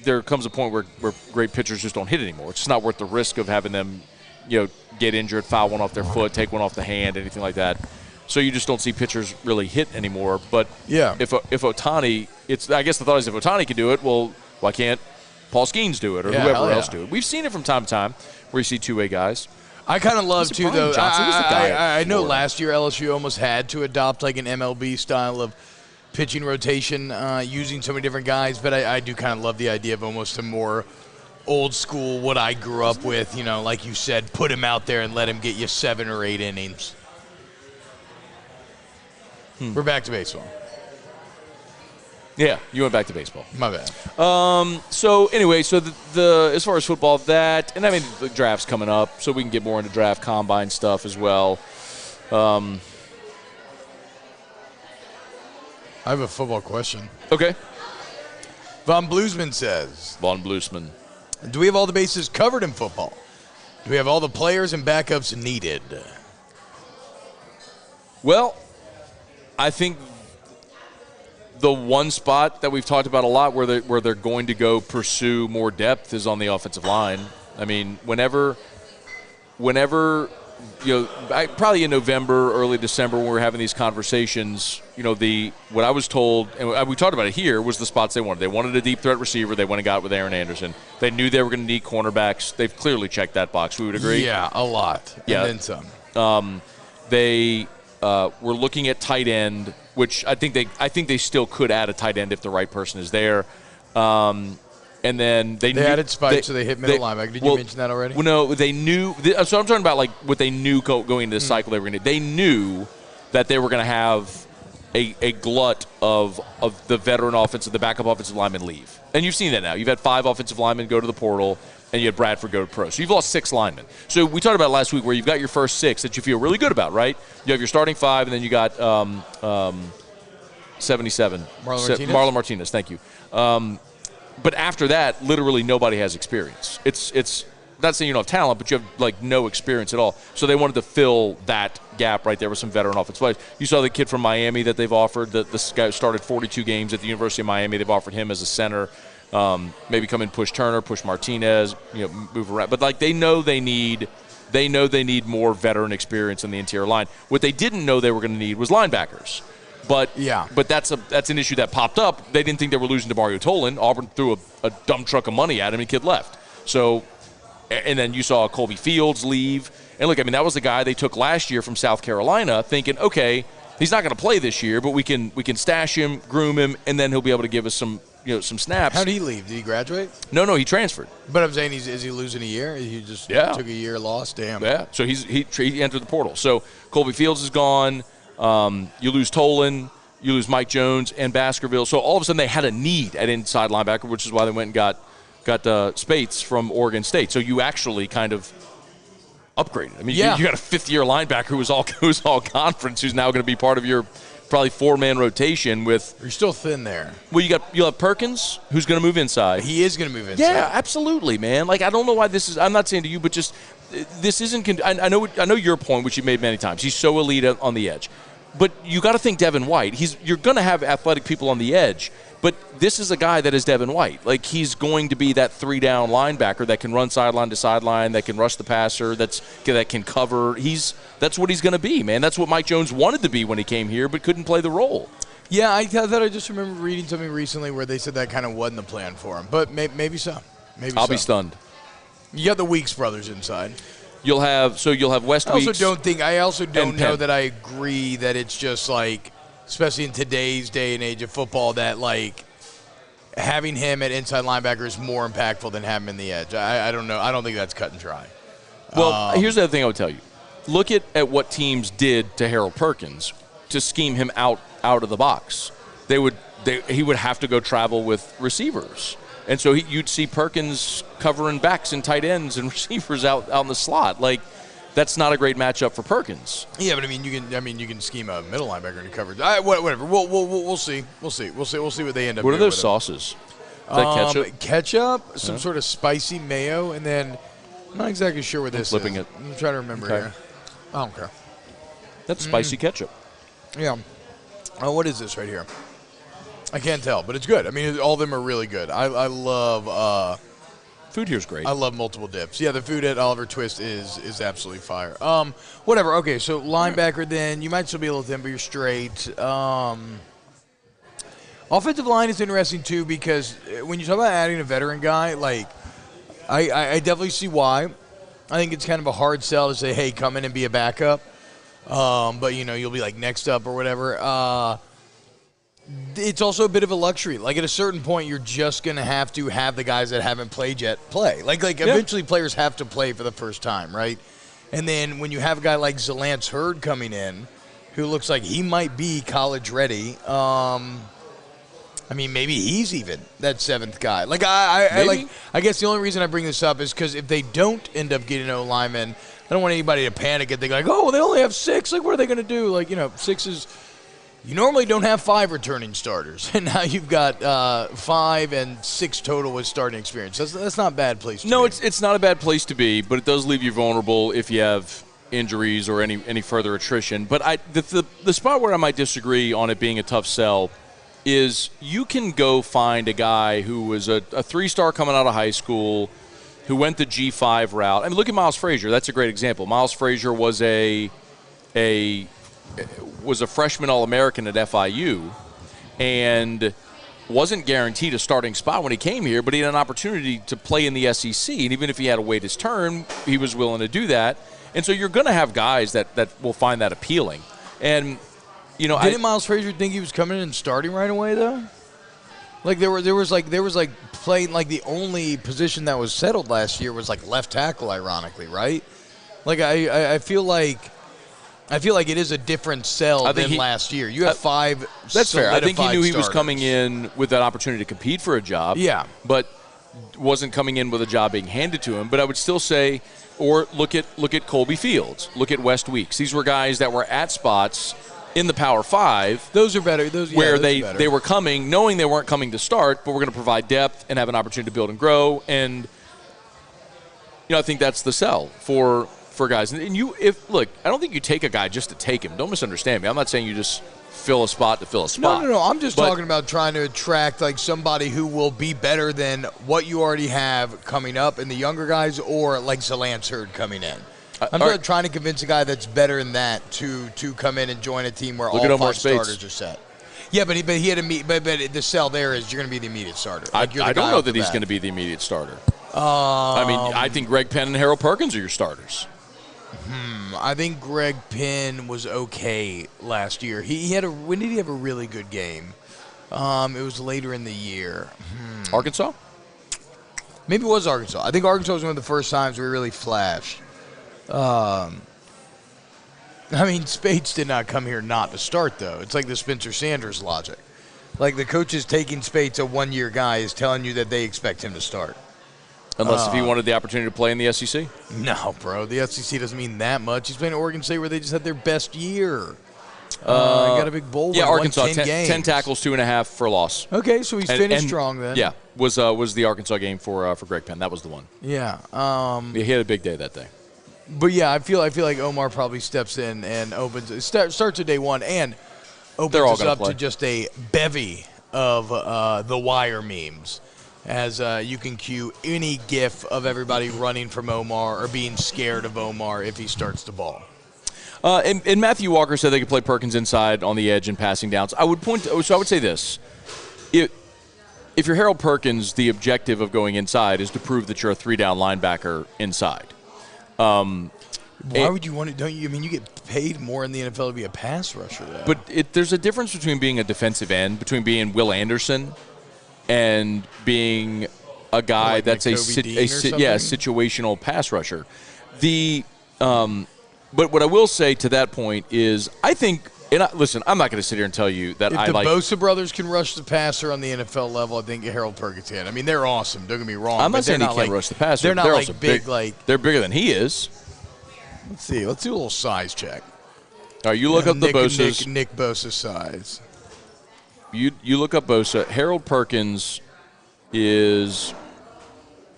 there comes a point where great pitchers just don't hit anymore. It's just not worth the risk of having them get injured, foul one off their foot, take one off the hand, anything like that. So you just don't see pitchers really hit anymore. But if Ohtani, I guess the thought is if Ohtani can do it, well, why can't Paul Skeens do it or whoever else do it? We've seen it from time to time where you see two-way guys. I kind of love, too, though. I know Florida. last year LSU almost had to adopt like an MLB style of pitching rotation using so many different guys, but I do kind of love the idea of almost a more old school, what I grew up with, like you said, put him out there and let him get you 7 or 8 innings. We're back to baseball. Yeah, you went back to baseball. My bad. So anyway, the as far as football, that, and I mean the draft's coming up, so we can get more into draft combine stuff as well. I have a football question. Okay. Von Bluesman says, Von Bluesman. do we have all the bases covered in football? Do we have all the players and backups needed? Well, I think the one spot that we've talked about a lot where they're going to go pursue more depth is on the offensive line. I mean, whenever probably in November, early December when we were having these conversations, what I was told, and we talked about it here, was the spots they wanted. They wanted a deep threat receiver. They went and got with Aaron Anderson. They knew they were going to need cornerbacks. They've clearly checked that box. We would agree? Yeah, a lot. Yeah. And then some. They were looking at tight end, which I think they still could add a tight end if the right person is there. And then they added Spike, so they hit middle linebacker. Did you mention that already? Well, no, they knew. So I'm talking about like what they knew going into the cycle they were going to. They knew that they were going to have a glut of the veteran offensive, the backup offensive linemen leave, and you've seen that now. You've had 5 offensive linemen go to the portal, and you had Bradford go to pro. So you've lost 6 linemen. So we talked about it last week where you've got your first 6 that you feel really good about, right? You have your starting 5, and then you got 77. Marlon Martinez, thank you. But after that, literally nobody has experience. It's not saying you don't have talent, but you have like no experience at all. So they wanted to fill that gap right there with some veteran offensive players. You saw the kid from Miami that they've offered. This guy started 42 games at the University of Miami. They've offered him as a center. Maybe come in, push Turner, push Martinez, move around. But like they know they need more veteran experience in the interior line. What they didn't know they were going to need was linebackers. But that's an issue that popped up. They didn't think they were losing to Mario Tolan. Auburn threw a dump truck of money at him, and the kid left. So, and then you saw Colby Fields leave. And look, I mean, that was the guy they took last year from South Carolina, thinking, okay, he's not going to play this year, but we can stash him, groom him, and then he'll be able to give us some snaps. How did he leave? Did he graduate? No, he transferred. But I'm saying, is he losing a year? He just took a year loss? Damn. Yeah, so he entered the portal. So Colby Fields is gone. You lose Tolan, you lose Mike Jones and Baskerville. So all of a sudden they had a need at inside linebacker, which is why they went and got Spates from Oregon State. So you actually kind of upgraded. I mean, you got a 5th-year linebacker who was all conference, who's now going to be part of your probably 4-man rotation with. You're still thin there. Well, you'll have Perkins, who's going to move inside. He is going to move inside. Yeah, absolutely, man. Like I don't know why this is. I'm not saying to you, but just this isn't. I know your point, which you made many times. He's so elite on the edge. But you got to think Devin White. You're going to have athletic people on the edge, but this is a guy that is Devin White. Like he's going to be that 3-down linebacker that can run sideline to sideline, that can rush the passer, that can cover. That's what he's going to be, man. That's what Mike Jones wanted to be when he came here, but couldn't play the role. Yeah, I thought I just remember reading something recently where they said that kind of wasn't the plan for him, but maybe so. I'll be stunned. You got the Weeks brothers inside. You'll have West Weeks. I also don't know that I agree that it's just like, especially in today's day and age of football, that like having him at inside linebacker is more impactful than having him in the edge. I don't know. I don't think that's cut and dry. Well, here's the other thing I would tell you. Look at what teams did to Harold Perkins to scheme him out of the box. He would have to go travel with receivers. And so you'd see Perkins covering backs and tight ends and receivers out in the slot. Like, that's not a great matchup for Perkins. Yeah, but you can scheme a middle linebacker into coverage. Whatever. We'll see. We'll see what they end up. What are those with sauces? Is that ketchup? Ketchup, some sort of spicy mayo, and then I'm not exactly sure what this is. Flipping it. I'm trying to remember here. I don't care. That's spicy ketchup. Yeah. Oh, what is this right here? I can't tell, but it's good. I mean, all of them are really good. I love Food here's great. I love multiple dips. Yeah, the food at Oliver Twist is absolutely fire. Whatever. Okay, so linebacker then. You might still be a little thin, but you're straight. Offensive line is interesting, too, because when you talk about adding a veteran guy, like, I definitely see why. I think it's kind of a hard sell to say, hey, come in and be a backup. But, you'll be, like, next up or whatever. It's also a bit of a luxury. Like, at a certain point, you're just going to have the guys that haven't played yet play. Like eventually players have to play for the first time, right? And then when you have a guy like Zalance Hurd coming in, who looks like he might be college ready, maybe he's even that seventh guy. Like I guess the only reason I bring this up is because if they don't end up getting O linemen, I don't want anybody to panic and think like, oh, they only have 6. Like, what are they going to do? Like, 6 is. You normally don't have 5 returning starters, and now you've got 5 and 6 total with starting experience. That's not a bad place to be. No, it's not a bad place to be, but it does leave you vulnerable if you have injuries or any further attrition. But the spot where I might disagree on it being a tough sell is you can go find a guy who was a 3-star coming out of high school who went the G5 route. I mean, look at Miles Frazier. That's a great example. Miles Frazier was a freshman All-American at FIU and wasn't guaranteed a starting spot when he came here, but he had an opportunity to play in the SEC. And even if he had to wait his turn, he was willing to do that. And so you're going to have guys that will find that appealing. And, didn't Miles Frazier think he was coming in and starting right away, though? Like, there was playing, like, the only position that was settled last year was, like, left tackle, ironically, right? Like, I feel like it is a different sell than last year. You have 5 That's fair. I think he knew he was starters. coming in with that opportunity to compete for a job. Yeah. But wasn't coming in with a job being handed to him. But I would still say, or look at Colby Fields. Look at West Weeks. These were guys that were at spots in the Power 5. Those are better. They were coming, knowing they weren't coming to start, but we're going to provide depth and have an opportunity to build and grow. And, I think that's the sell for guys. And I don't think you take a guy just to take him. Don't misunderstand me. I'm not saying you just fill a spot to fill a spot. No. I'm just talking about trying to attract like somebody who will be better than what you already have coming up in the younger guys, or like Zalance Hurd coming in. I'm trying to convince a guy that's better than that to come in and join a team where all 5 starters are set. Yeah, but he had but the sell there is you're going to be the immediate starter. Like I don't know that he's going to be the immediate starter. I think Greg Penn and Harold Perkins are your starters. I think Greg Penn was okay last year. When did he have a really good game? It was later in the year. Arkansas? Maybe it was Arkansas. I think Arkansas was one of the first times we really flashed. Spates did not come here not to start, though. It's like the Spencer Sanders logic. Like the coaches taking Spates, a 1-year guy, is telling you that they expect him to start. Unless if he wanted the opportunity to play in the SEC? No, bro. The SEC doesn't mean that much. He's playing at Oregon State where they just had their best year. Got a big bowl. Yeah, Arkansas, 10 tackles, 2.5 for loss. Okay, so he's finished strong then. Yeah, was the Arkansas game for Greg Penn. That was the one. Yeah. He had a big day that day. But yeah, I feel like Omar probably steps in and starts at day one and opens us up to just a bevy of the Wire memes. As you can cue any GIF of everybody running from Omar or being scared of Omar if he starts the ball. And Matthew Walker said they could play Perkins inside on the edge and passing downs. I would say this. If you're Harold Perkins, the objective of going inside is to prove that you're a 3-down linebacker inside. Why would you want to? Don't you? I mean, you get paid more in the NFL to be a pass rusher, though. But there's a difference between being a defensive end, between being Will Anderson and being a guy like that's a situational pass rusher. But what I will say to that point is, I think. Listen, I'm not going to sit here and tell you that if the Bosa brothers can rush the passer on the NFL level, I think Harold Perkins can. I mean, they're awesome. Don't get me wrong. I'm not saying he can't rush the passer. They're not they're like big. They're bigger than he is. Let's see. Let's do a little size check. All right, you look up the Bosa's. Nick Bosa size. You look up Bosa. Harold Perkins is.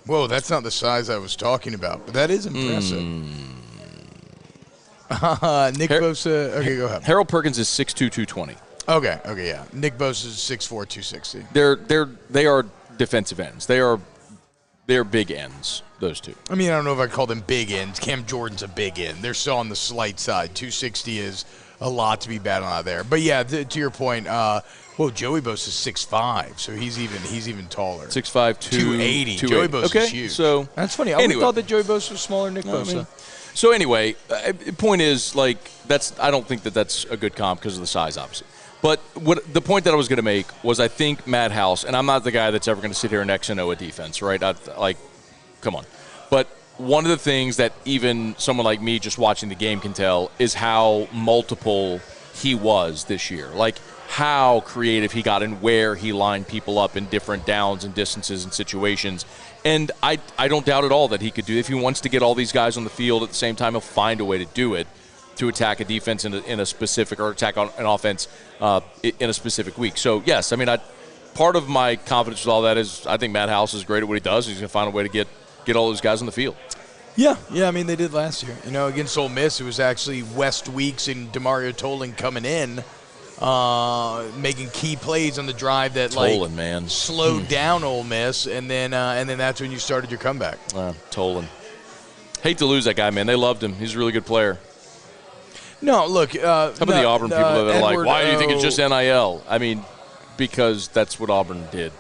Whoa, that's not the size I was talking about, but that is impressive. Nick Bosa. Okay, go ahead. Harold Perkins is 6'2", 220. Okay, yeah. Nick Bosa is 6'4", 260. They are defensive ends. They are they're big ends, those two. I mean, I don't know if I call them big ends. Cam Jordan's a big end. They're still on the slight side. 260 is a lot to be battling out there. But yeah, to your point, Joey Bosa is 6'5", so he's even taller. 6'5", 280. Joey Bosa is huge. So that's funny. I anyway. thought that Joey Bosa was smaller than Nick Bosa. So anyway, point is, like, I don't think that's a good comp because of the size, obviously. But the point that I was going to make was I think Matt House, and I'm not the guy that's ever going to sit here and X and O a defense, right? Come on. But one of the things that even someone like me just watching the game can tell is how multiple he was this year. Like, how creative he got and where he lined people up in different downs and distances and situations. And I don't doubt at all that he could do it. If he wants to get all these guys on the field at the same time, he'll find a way to do it, to attack a defense in a specific, or attack on an offense in a specific week. So, yes, I mean, part of my confidence with all that is I think Matt House is great at what he does. He's going to find a way to get all those guys on the field. Yeah, I mean, they did last year. Against Ole Miss, it was actually West Weeks and DeMario Tolan coming in, making key plays on the drive that slowed down Ole Miss, and then that's when you started your comeback. Tolan. Hate to lose that guy, man. They loved him. He's a really good player. No, look. How about the Auburn people that are like, why do you think it's just NIL? I mean, because that's what Auburn did.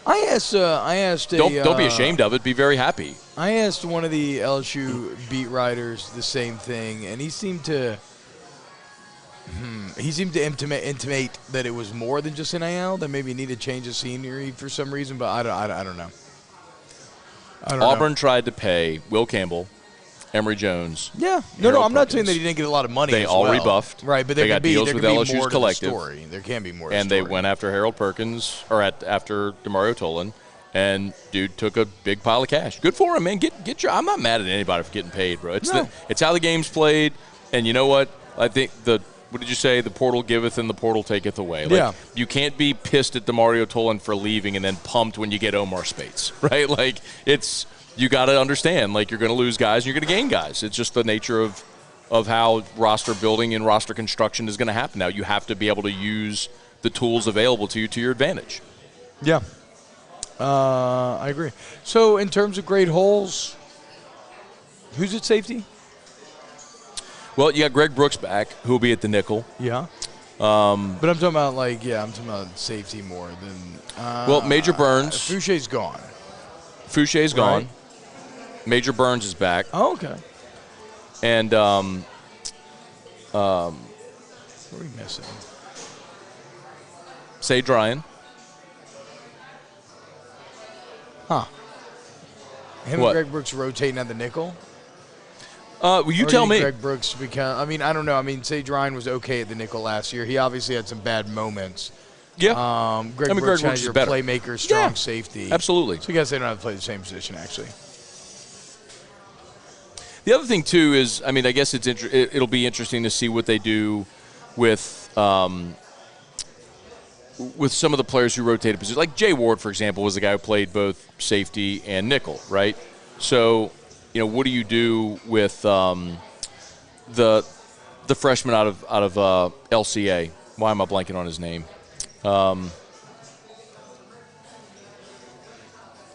I asked. Don't be ashamed of it. Be very happy. I asked one of the LSU beat writers the same thing, and he seemed to intimate that it was more than just NIL. That maybe needed change of scenery for some reason, but I don't know. Auburn tried to pay Will Campbell, Emory Jones. Yeah. No, I'm not saying that he didn't get a lot of money. They all rebuffed. Right, but they got deals with LSU's collective. There can be more. And they went after Harold Perkins, or after DeMario Tolan, and dude took a big pile of cash. Good for him, man. Get your. I'm not mad at anybody for getting paid, bro. It's how the game's played, and you know what? I think what did you say? The portal giveth and the portal taketh away. You can't be pissed at DeMario Tolan for leaving and then pumped when you get Omar Spates, right? Like, you got to understand, like, you're going to lose guys and you're going to gain guys. It's just the nature of how roster building and roster construction is going to happen now. You have to be able to use the tools available to you to your advantage. Yeah. I agree. So, in terms of great holes, who's at safety? Well, you got Greg Brooks back, who will be at the nickel. Yeah. But I'm talking about, safety more than Major Burns. Foucher's gone. Foucher's gone. Right. Major Burns is back. Oh, okay. And what are we missing? Sage Ryan. Huh. Him and Greg Brooks rotating at the nickel? You tell me. Greg Brooks I don't know. I mean, Sage Ryan was okay at the nickel last year. He obviously had some bad moments. Yeah. Greg Brooks is your better. playmaker, strong safety. Absolutely. So I guess they don't have to play the same position, actually. The other thing, too, is, I mean, I guess it'll be interesting to see what they do with some of the players who rotated positions. Like Jay Ward, for example, was the guy who played both safety and nickel, right? So, what do you do with the freshman out of LCA? Why am I blanking on his name?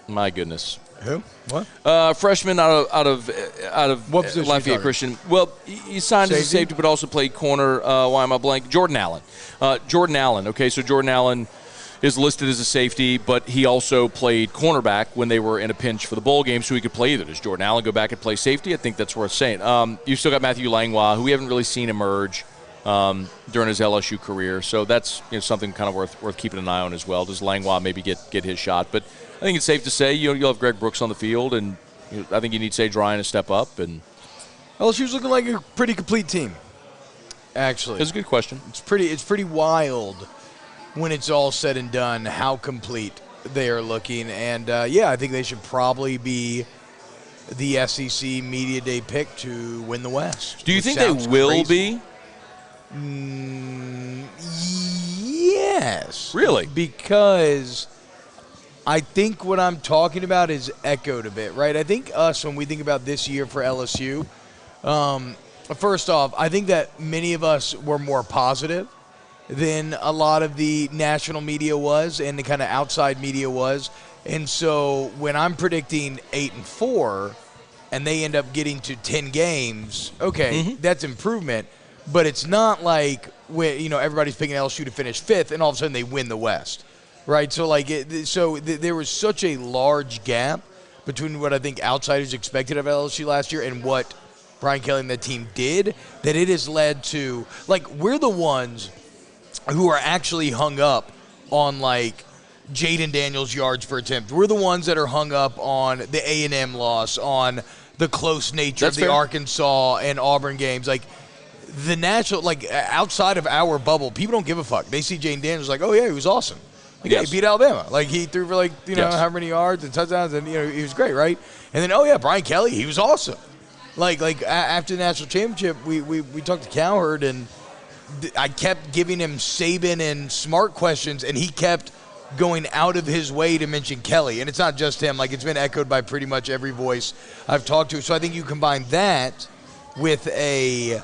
My goodness. Who? What? Freshman out of what position Lafayette Christian. Well, he signed as a safety, but also played corner. Why am I blank? Jordan Allen. Okay, so Jordan Allen is listed as a safety, but he also played cornerback when they were in a pinch for the bowl game, so he could play either. Does Jordan Allen go back and play safety? I think that's worth saying. You still got Matthew Langlois, who we haven't really seen emerge during his LSU career, so that's something kind of worth keeping an eye on as well. Does Langlois maybe get his shot? But I think it's safe to say you'll have Greg Brooks on the field, and I think you need Sage Ryan to step up. And LSU's looking like a pretty complete team, actually. That's a good question. It's pretty wild when it's all said and done how complete they are looking. And, I think they should probably be the SEC Media Day pick to win the West. Do you think they will be? Yes. Really? Because I think what I'm talking about is echoed a bit, right? I think when we think about this year for LSU, first off, I think that many of us were more positive than a lot of the national media was and the kind of outside media was And so when I'm predicting 8-4 and they end up getting to 10 games, okay, that's improvement. But it's not like when, everybody's picking LSU to finish 5th and all of a sudden they win the West, right? So there was such a large gap between what I think outsiders expected of LSU last year and what Brian Kelly and the team did, that it has led to, we're the ones who are actually hung up on, Jaden Daniels' yards per attempt. We're the ones that are hung up on the A&M loss, on the close nature of the Arkansas and Auburn games. The national, outside of our bubble, people don't give a fuck. They see Jaden Daniels oh, yeah, he was awesome. Yeah, he beat Alabama. He threw for, how many yards and touchdowns, and, he was great, right? And then, oh, yeah, Brian Kelly, he was awesome. After the national championship, we talked to Cowherd, and I kept giving him Saban and Smart questions, and he kept going out of his way to mention Kelly. And it's not just him. It's been echoed by pretty much every voice I've talked to. So I think you combine that with a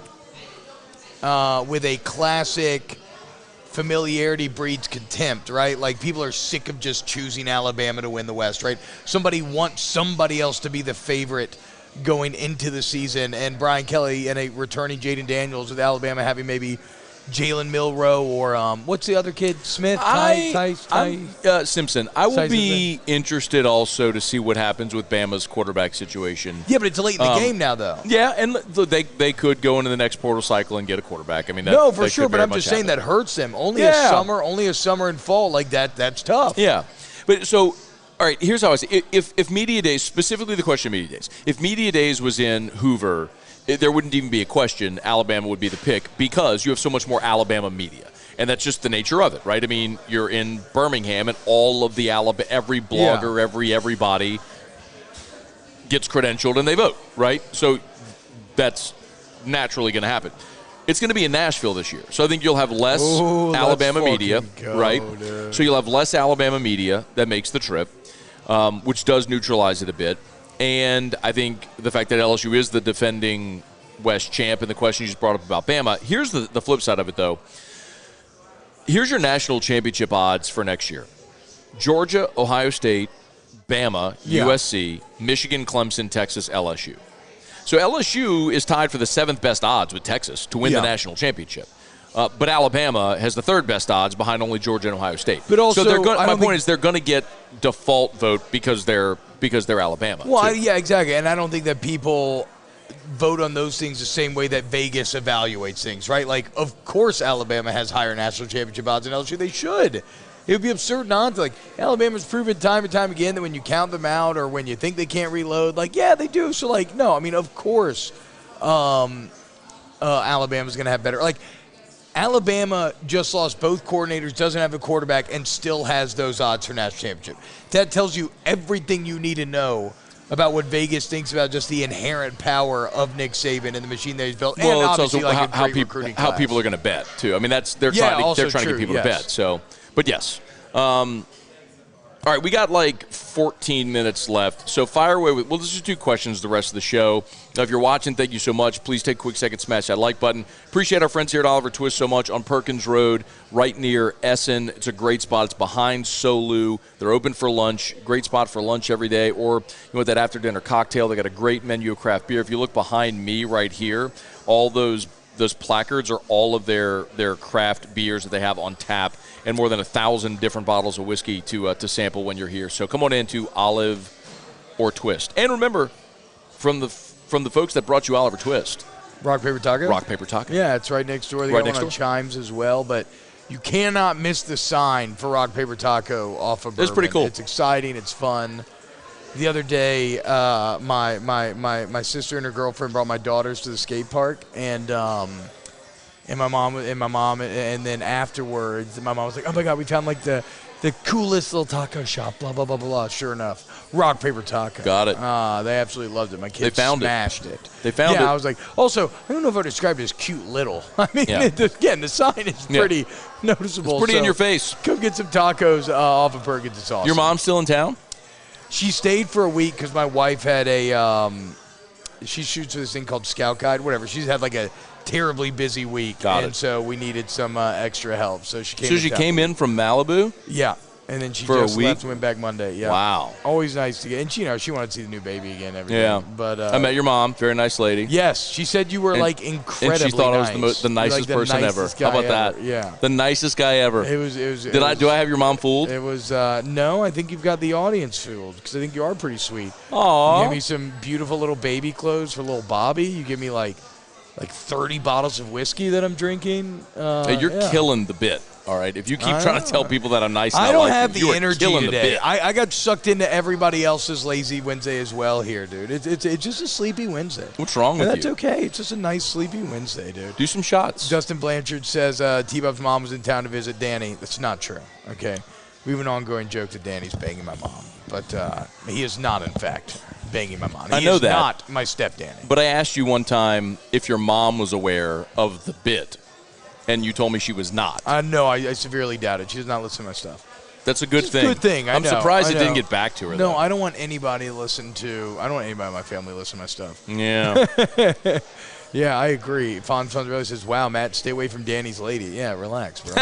classic familiarity breeds contempt, right? People are sick of just choosing Alabama to win the West, right? Somebody wants somebody else to be the favorite going into the season, and Brian Kelly and a returning Jaden Daniels with Alabama having maybe Jalen Milroe or what's the other kid? Smith? Simpson. I will be interested also to see what happens with Bama's quarterback situation. Yeah, but it's late in the game now, though. Yeah, and they could go into the next portal cycle and get a quarterback. I mean, no, for sure, but I'm just saying that hurts them. Only a summer and fall that's tough. Yeah, but so. All right, here's how I see it. If Media Days, specifically the question of Media Days, if Media Days was in Hoover, there wouldn't even be a question. Alabama would be the pick because you have so much more Alabama media. And that's just the nature of it, right? I mean, you're in Birmingham and all of the every blogger, everybody gets credentialed and they vote, right? So that's naturally going to happen. It's going to be in Nashville this year. So I think you'll have less Alabama media, right? Dude. So you'll have less Alabama media that makes the trip, which does neutralize it a bit. And I think the fact that LSU is the defending West champ and the question you just brought up about Bama, here's the flip side of it, though. Here's your national championship odds for next year. Georgia, Ohio State, Bama, USC, Michigan, Clemson, Texas, LSU. So LSU is tied for the 7th best odds with Texas to win the national championship. But Alabama has the 3rd best odds behind only Georgia and Ohio State. But also, so my point is they're going to get default vote because they're Alabama. Well, yeah, exactly. And I don't think that people vote on those things the same way that Vegas evaluates things, right? Of course Alabama has higher national championship odds than LSU. They should. It would be absurd not to. Alabama's proven time and time again that when you count them out or when you think they can't reload, yeah, they do. So, no, I mean, of course Alabama's going to have better. Alabama just lost both coordinators, doesn't have a quarterback, and still has those odds for national championship. That tells you everything you need to know about what Vegas thinks about just the inherent power of Nick Saban and the machine that he's built. Well, and it's obviously also how class. People are going to bet, too. I mean, they're trying to get people to bet. So, but yes. All right, we got 14 minutes left. So fire away with, let's just do questions the rest of the show. Now, if you're watching, thank you so much. Please take a quick second, smash that like button. Appreciate our friends here at Oliver Twist so much on Perkins Road, right near Essen. It's a great spot. It's behind Solu. They're open for lunch. Great spot for lunch every day. Or that after dinner cocktail. They got a great menu of craft beer. If you look behind me right here, all those placards are all of their craft beers that they have on tap, and more than 1,000 different bottles of whiskey to sample when you're here. So come on into Olive or Twist. And remember, from the folks that brought you Oliver Twist, Rock, Paper, Taco? Rock, Paper, Taco. Yeah, it's right next door. They got one on Chimes as well, but you cannot miss the sign for Rock, Paper, Taco off of Bourbon. It's pretty cool. It's exciting. It's fun. The other day, my sister and her girlfriend brought my daughters to the skate park, and my mom, and then afterwards, my mom was like, "Oh my God, we found the coolest little taco shop." Blah blah blah blah. Sure enough, Rock, Paper, Taco. Got it. They absolutely loved it. My kids smashed it. They found it. Yeah, I was like, also, I don't know if I described it as cute little. I mean, again, the sign is pretty noticeable. It's pretty in your face. Come get some tacos off of Perkins. It's awesome. Your mom's still in town? She stayed for a week because my wife had she shoots for this thing called Scout Guide, whatever. She's had a terribly busy week. Got it. So we needed some extra help. So she came. So she came in from Malibu? Yeah. And then she For a just week? left and went back Monday. Yeah. Wow. Always nice to get. And she wanted to see the new baby again. And everything. Yeah. But I met your mom. Very nice lady. yes, she said you were like incredibly And she thought nice. I was the nicest person ever. nicest How guy about that? ever. Yeah. The nicest guy ever. It was. Do I have your mom fooled? It was no. I think you've got the audience fooled because I think you are pretty sweet. Aw. You give me some beautiful little baby clothes for little Bobby. You give me like 30 bottles of whiskey that I'm drinking. Hey, you're killing the bit. All right. If you keep trying to tell people that I'm nice, and I don't like have you, the you are energy killing today. The bit. I got sucked into everybody else's lazy Wednesday as well here, dude. It's just a sleepy Wednesday. What's wrong with That's you? okay. It's just a nice sleepy Wednesday, dude. Do some shots. Justin Blanchard says T-Bob's mom was in town to visit Danny. That's not true, okay? We have an ongoing joke that Danny's banging my mom, but he is not, in fact, banging my mom. I know is that. not my step-Danny. But I asked you one time if your mom was aware of the bit, and you told me she was not. No, I severely doubt it. She does not listen to my stuff. That's a good It's a thing. good thing. I'm know, surprised I it didn't know. get back to her. No, though. I don't want anybody to listen to. I don't want anybody in my family to listen to my stuff. Yeah. Yeah, I agree. Fons really says, "Wow, Matt, stay away from Danny's lady." Yeah, relax, bro.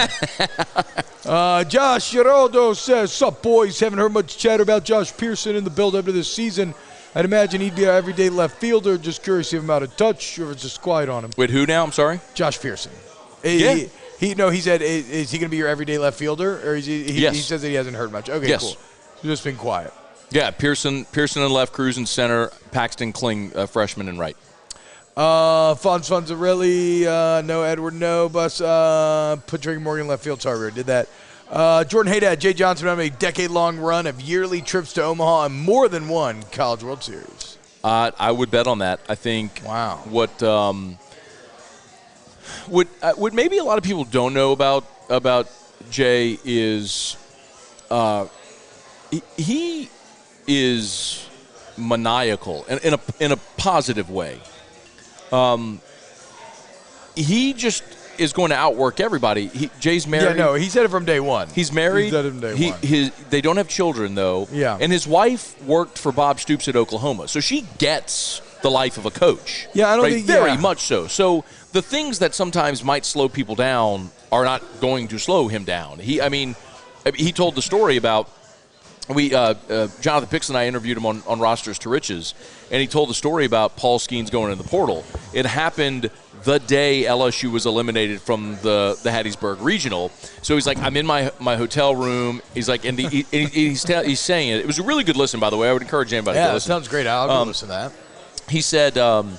Josh Geraldo says, "Sup, boys? Haven't heard much chatter about Josh Pearson in the build-up to this season. I'd imagine he'd be our everyday left fielder. Just curious if I'm out of touch or if it's just quiet on him." Wait, who now? I'm sorry. Josh Pearson. Yeah. He said, is he going to be your everyday left fielder? Or is he Yes. He says that he hasn't heard much. Okay, Yes. cool. So just been quiet. Yeah, Pearson in left, Cruz in center, Paxton Kling, freshman in right. Fonzarelli, no, Edward, no, Bus, put Drake Morgan left field, sorry, we already did that. Jordan Haydad, Jay Johnson on a decade-long run of yearly trips to Omaha and more than one College World Series. I would bet on that. I think Wow. What maybe a lot of people don't know about Jay is he is maniacal in a positive way. He just is going to outwork everybody. Jay's married. Yeah, no, he said it from day one. He's married. He said it from day one. They don't have children, though. Yeah. And his wife worked for Bob Stoops at Oklahoma. So she gets the life of a coach. Yeah, I don't right? think- Very yeah. much so. So the things that sometimes might slow people down are not going to slow him down. He told the story about Jonathan Pix and I interviewed him on Rosters to Riches, and he told the story about Paul Skeens going in the portal. It happened the day LSU was eliminated from the Hattiesburg Regional. So he's like, I'm in my hotel room. He's like, and he's saying it. It was a really good listen, by the way. I would encourage anybody to that listen. sounds great. I'll go listen to that. He said that,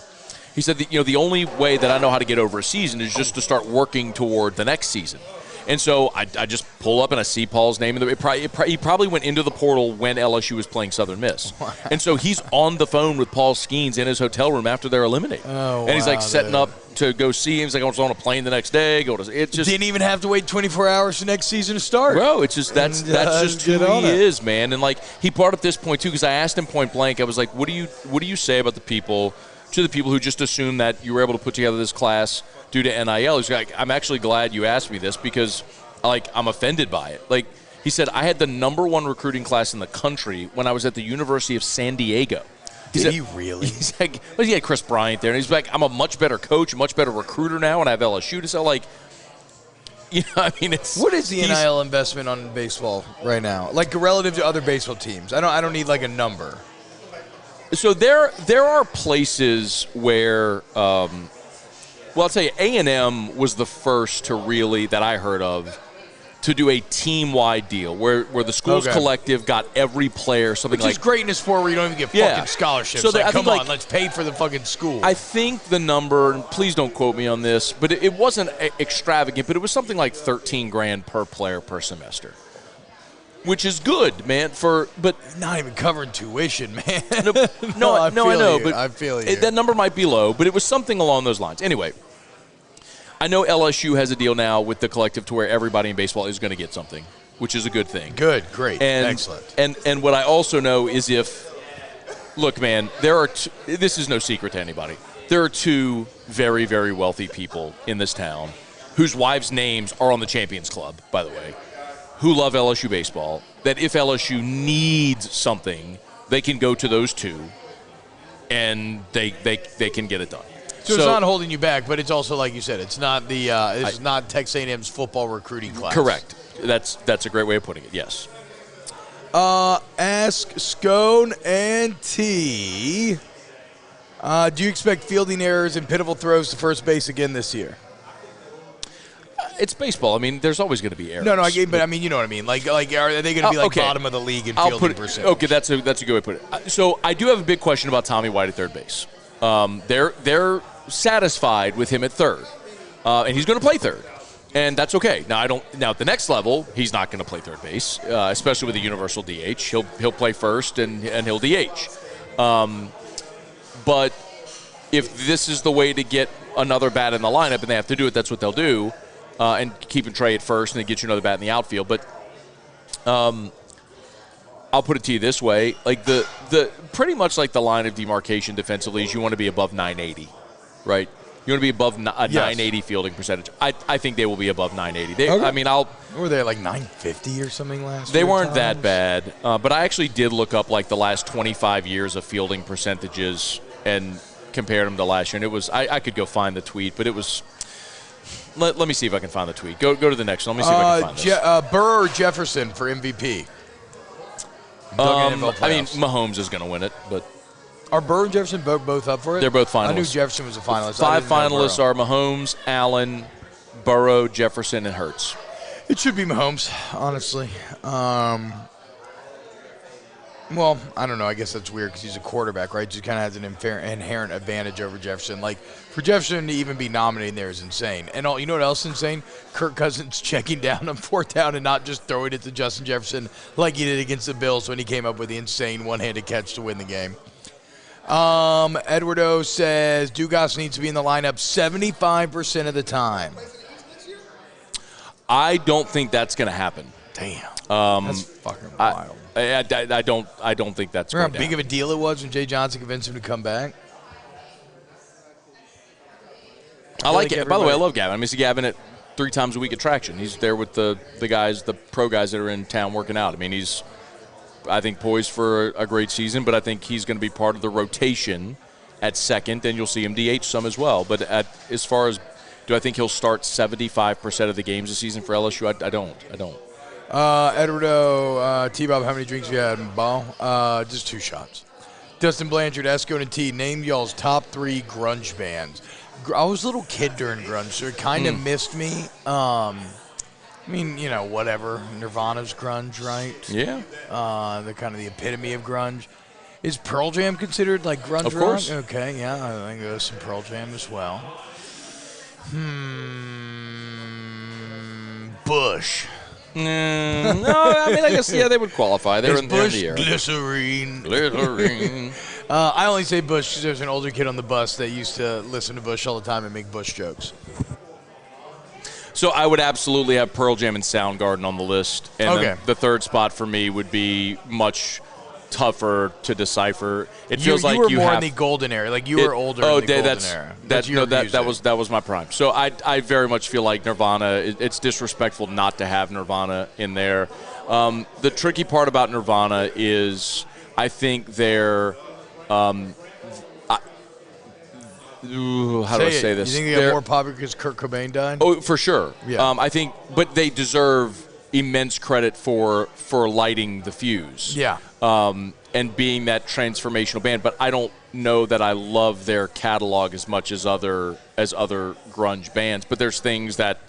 the only way that I know how to get over a season is just to start working toward the next season. And so I just pull up and I see Paul's name. He probably went into the portal when LSU was playing Southern Miss. And so he's on the phone with Paul Skeens in his hotel room after they're eliminated. Oh, and he's like wow, setting dude. up to go see him. He's like, I was on a plane the next day. It just Didn't even have to wait 24 hours for next season to start. Bro, it's just that's just who get on he it. is, man. And like he brought up this point too, because I asked him point blank. I was like, "What do you say about the people who just assume that you were able to put together this class due to NIL?" He's like, "I'm actually glad you asked me this because I'm offended by it." Like he said, I had the #1 recruiting class in the country when I was at the University of San Diego. Did he really? He's like, well, he had Chris Bryant there, and he's like, I'm a much better coach, a much better recruiter now, and I have LSU to sell. Like, it's What is the NIL investment on baseball right now? Like relative to other baseball teams? I don't need like a number. So there are places where, I'll tell you, A&M was the first to really, that I heard of, to do a team-wide deal where the school's collective got every player something Which is great in a sport where you don't even get fucking scholarships. So like, I think, come on, let's pay for the fucking school. I think the number, and please don't quote me on this, but it wasn't extravagant, but it was something like $13,000 per player per semester. Which is good, man. But not even covering tuition, man. No, I know, but I feel you. That number might be low, but it was something along those lines. Anyway, I know LSU has a deal now with the collective to where everybody in baseball is going to get something, which is a good thing. Good, great, and, excellent. And what I also know is look, man, this is no secret to anybody. There are two very, very wealthy people in this town whose wives' names are on the Champions Club, by the way, who love LSU baseball, that if LSU needs something, they can go to those two, and they can get it done. So it's not holding you back, but it's also, like you said, it's not it's not Texas A&M's football recruiting class. Correct. That's a great way of putting it, yes. Ask Scone T. Do you expect fielding errors and pitiful throws to first base again this year? It's baseball. I mean, there's always going to be errors. No, but I mean, you know what I mean. Like are they going to be okay. bottom of the league in fielding percentage? Okay, that's a good way to put it. So I do have a big question about Tommy White at third base. They're satisfied with him at third, and he's going to play third, and that's okay. Now at the next level, he's not going to play third base, especially with a universal DH. He'll play first and he'll DH. But if this is the way to get another bat in the lineup, and they have to do it, that's what they'll do. And keeping Trey at first, and then get you another bat in the outfield. But I'll put it to you this way: like the pretty much like the line of demarcation defensively is you want to be above 980, right? You want to be above 980 fielding percentage. I think they will be above 980. Okay. I mean, were they like 950 or something last year? They year? weren't that bad, but I actually did look up like the last 25 years of fielding percentages and compared them to last year, and it was I could go find the tweet, but it was. Let me see if I can find the tweet. Go to the next one. Let me see if I can find this. Burrow or Jefferson for MVP? I mean, Mahomes is going to win it, but are Burrow and Jefferson both up for it? They're both finalists. I knew Jefferson was a finalist. Five finalists are Mahomes, Allen, Burrow, Jefferson, and Hurts. It should be Mahomes, honestly. Well, I don't know. I guess that's weird because he's a quarterback, right? Just kind of has an inherent advantage over Jefferson. Like, for Jefferson to even be nominated there is insane. And you know what else is insane? Kirk Cousins checking down on fourth down and not just throwing it to Justin Jefferson like he did against the Bills when he came up with the insane one-handed catch to win the game. Eduardo says Dugas needs to be in the lineup 75% of the time. I don't think that's going to happen. Damn. That's fucking wild. I don't think that's going to happen. Remember how big of a deal it was when Jay Johnson convinced him to come back? I like it. By the way, I love Gavin. I mean, see Gavin at 3 times a week at Traction. He's there with the guys, the pro guys that are in town working out. I mean, he's, I think, poised for a great season, but I think he's going to be part of the rotation at second, and you'll see him DH some as well. But as far as, do I think he'll start 75% of the games this season for LSU? I don't. Eduardo, T-Bob, how many drinks you had in ball? Just 2 shots. Dustin Blanchard, Scone T, name y'all's top 3 grunge bands. I was a little kid during grunge, so it kind of missed me. I mean, you know, whatever. Nirvana's grunge, right? Yeah. They're kind of the epitome of grunge. Is Pearl Jam considered like grunge rock? Of course. Okay, yeah, I think there's some Pearl Jam as well. Bush. No, I mean, I guess, yeah, they would qualify. They're in Bush, the air. Glycerine. I only say Bush because there's an older kid on the bus that used to listen to Bush all the time and make Bush jokes. So I would absolutely have Pearl Jam and Soundgarden on the list. And then the third spot for me would be much tougher to decipher. It feels like you were more in the golden era. Like you were older in the golden era. That was my prime. So I very much feel like Nirvana, it's disrespectful not to have Nirvana in there. The tricky part about Nirvana is I think they're how do I say this? You think they got more popular because Kurt Cobain died? Oh, for sure. Yeah. I think, but they deserve immense credit for lighting the fuse. Yeah. And being that transformational band, but I don't know that I love their catalog as much as other grunge bands. But there's things that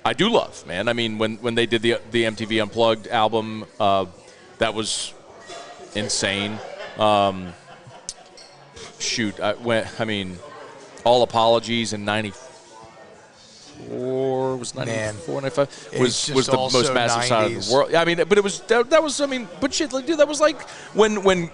I do love, man. I mean, when they did the MTV Unplugged album, that was insane. All Apologies in 94 was 94, 95 was the most massive 90s. side of the world. I mean, but it was that was but shit, like, dude, that was like when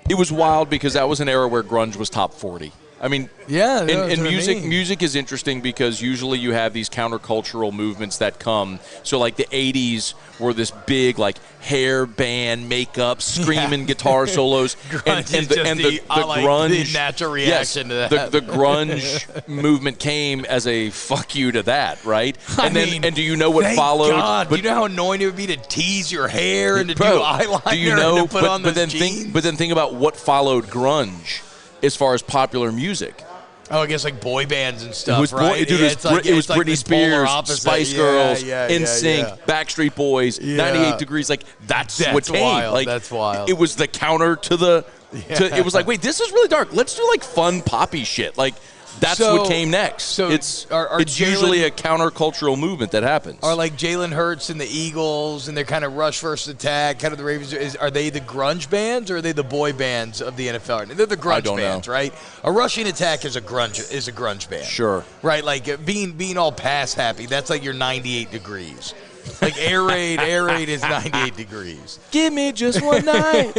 it was wild because that was an era where grunge was top 40. I mean, yeah, and music is interesting because usually you have these countercultural movements that come. So like the 80s were this big like hair band, makeup, screaming guitar solos, and the grunge, the natural reaction to that. The grunge movement came as a fuck you to that, right? And do you know what followed? God, do you know how annoying it would be to tease your hair and to do eyeliner do you know, and to put on those jeans? But then think about what followed grunge. As far as popular music, Oh, I guess like boy bands and stuff, It was right? dude, it was like Britney the polar Spears, opposite. Spice Girls, yeah, NSYNC, Backstreet Boys, Yeah. 98 Degrees. Like that's what came. Wild. Like That's wild. It was the counter to the. It was like, wait, this is really dark. Let's do like fun poppy shit. Like that's what came next. So it's Jalen, usually a countercultural movement that happens. Are like Jalen Hurts and the Eagles and they're kind of rush versus attack, kind of the Ravens. Are they the grunge bands or are they the boy bands of the NFL? They're the grunge bands, right? A rushing attack is a grunge band. Sure. Right, like being all pass happy. That's like your 98 degrees. Like air raid is 98 degrees. Give me just one night,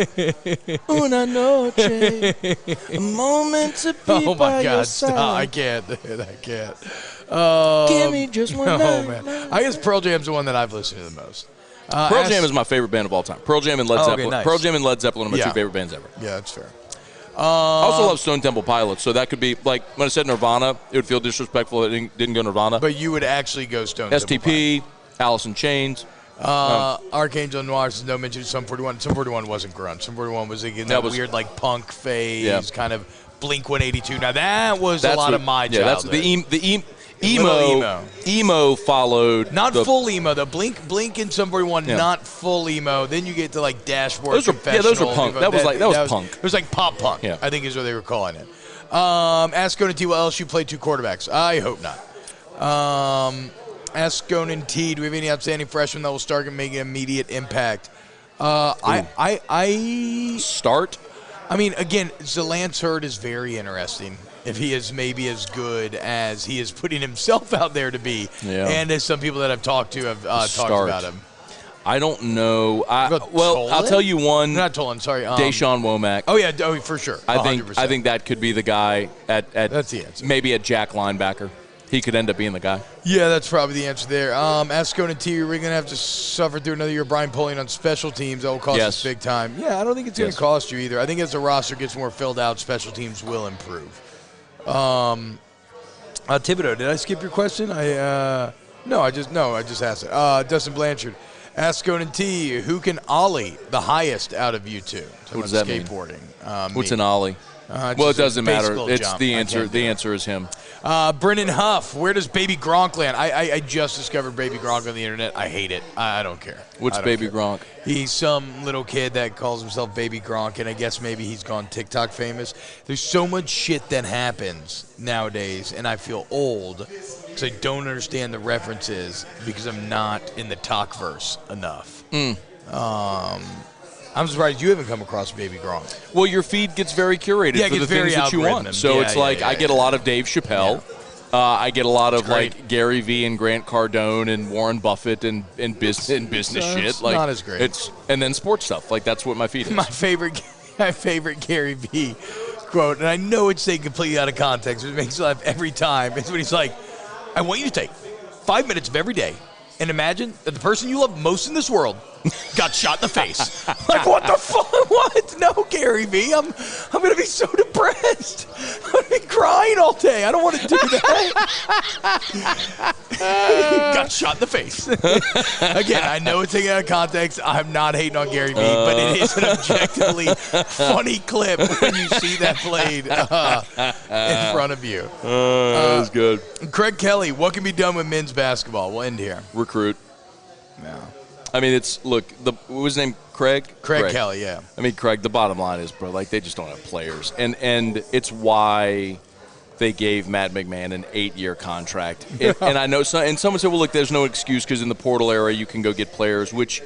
una noche, a moment to be Oh by my your God! side. Stop. I can't, dude. I can't. Give me just one night. Man. I guess Pearl Jam's the one that I've listened to the most. Pearl Jam is my favorite band of all time. Pearl Jam and Led Zeppelin. nice. Pearl Jam and Led Zeppelin are my Yeah. two favorite bands ever. Yeah, that's fair. I also love Stone Temple Pilots, so that could be like when I said Nirvana, it would feel disrespectful if it didn't go Nirvana. But you would actually go Stone Temple STP, Alice in Chains. Archangel Noir says no mention of Sum 41. Sum 41 wasn't grunge. Sum 41 was in that weird like punk phase, kind of Blink 182. Now that was a lot of my childhood. That's the emo followed. Not the, full emo though. Blink and Sum 41, not full emo. Then you get to like Dashboard. Those were punk. That was punk. It was like pop punk. Yeah. I think is what they were calling it. Ask Scone T, what else you played two quarterbacks? I hope not. Ask Scone T, do we have any outstanding freshmen that will start and make an immediate impact? Start. I mean, again, Zalance Hurd is very interesting. If he is maybe as good as he is putting himself out there to be, and as some people that I've talked to have talked about him. I don't know. I'll tell you one. Not Tolan, sorry. Deshaun Womack. Oh yeah, for sure. 100%. I think that could be the guy at That's the answer. Maybe at Jack linebacker. He could end up being the guy. Yeah, that's probably the answer there. Ask Scone T, we're going to have to suffer through another year of Brian Polian on special teams. That will cost us big time. Yeah, I don't think it's going to cost you either. I think as the roster gets more filled out, special teams will improve. Thibodeau, did I skip your question? I just asked it. Dustin Blanchard, ask Scone T, who can ollie the highest out of you two? What does that mean? Skateboarding. What's an ollie? Well, it doesn't matter. It's jump. the answer. The answer is him. Brennan Huff, where does Baby Gronk land? I just discovered Baby Gronk on the internet. I hate it. I don't care. What's Baby Gronk? He's some little kid that calls himself Baby Gronk, and I guess maybe he's gone TikTok famous. There's so much shit that happens nowadays, and I feel old because I don't understand the references because I'm not in the talkverse enough. I'm surprised you haven't come across Baby Gronk. Well, your feed gets very curated for the things that you want. So it's like I get a lot of Dave Chappelle. Yeah. I get a lot of like Gary Vee and Grant Cardone and Warren Buffett and business shit. Like not as great. And then sports stuff. Like that's what my feed is. My favorite Gary Vee quote, and I know it's taken completely out of context, but it makes me laugh every time. It's when he's like, "I want you to take 5 minutes of every day and imagine that the person you love most in this world got shot in the face." Like, what the fuck? What? No, Gary Vee. I'm going to be so depressed. I'm going to be crying all day. I don't want to do that. Got shot in the face. Again, I know it's taken out of context. I'm not hating on Gary Vee, but it is an objectively funny clip when you see that played in front of you. That was good. Craig Kelly, what can be done with men's basketball? We'll end here. Recruit. No. I mean, what was his name? Craig Kelly, yeah. I mean, Craig, the bottom line is, bro, like, they just don't have players. And it's why they gave Matt McMahon an 8-year contract. And I know someone said, well, look, there's no excuse because in the portal era you can go get players, which,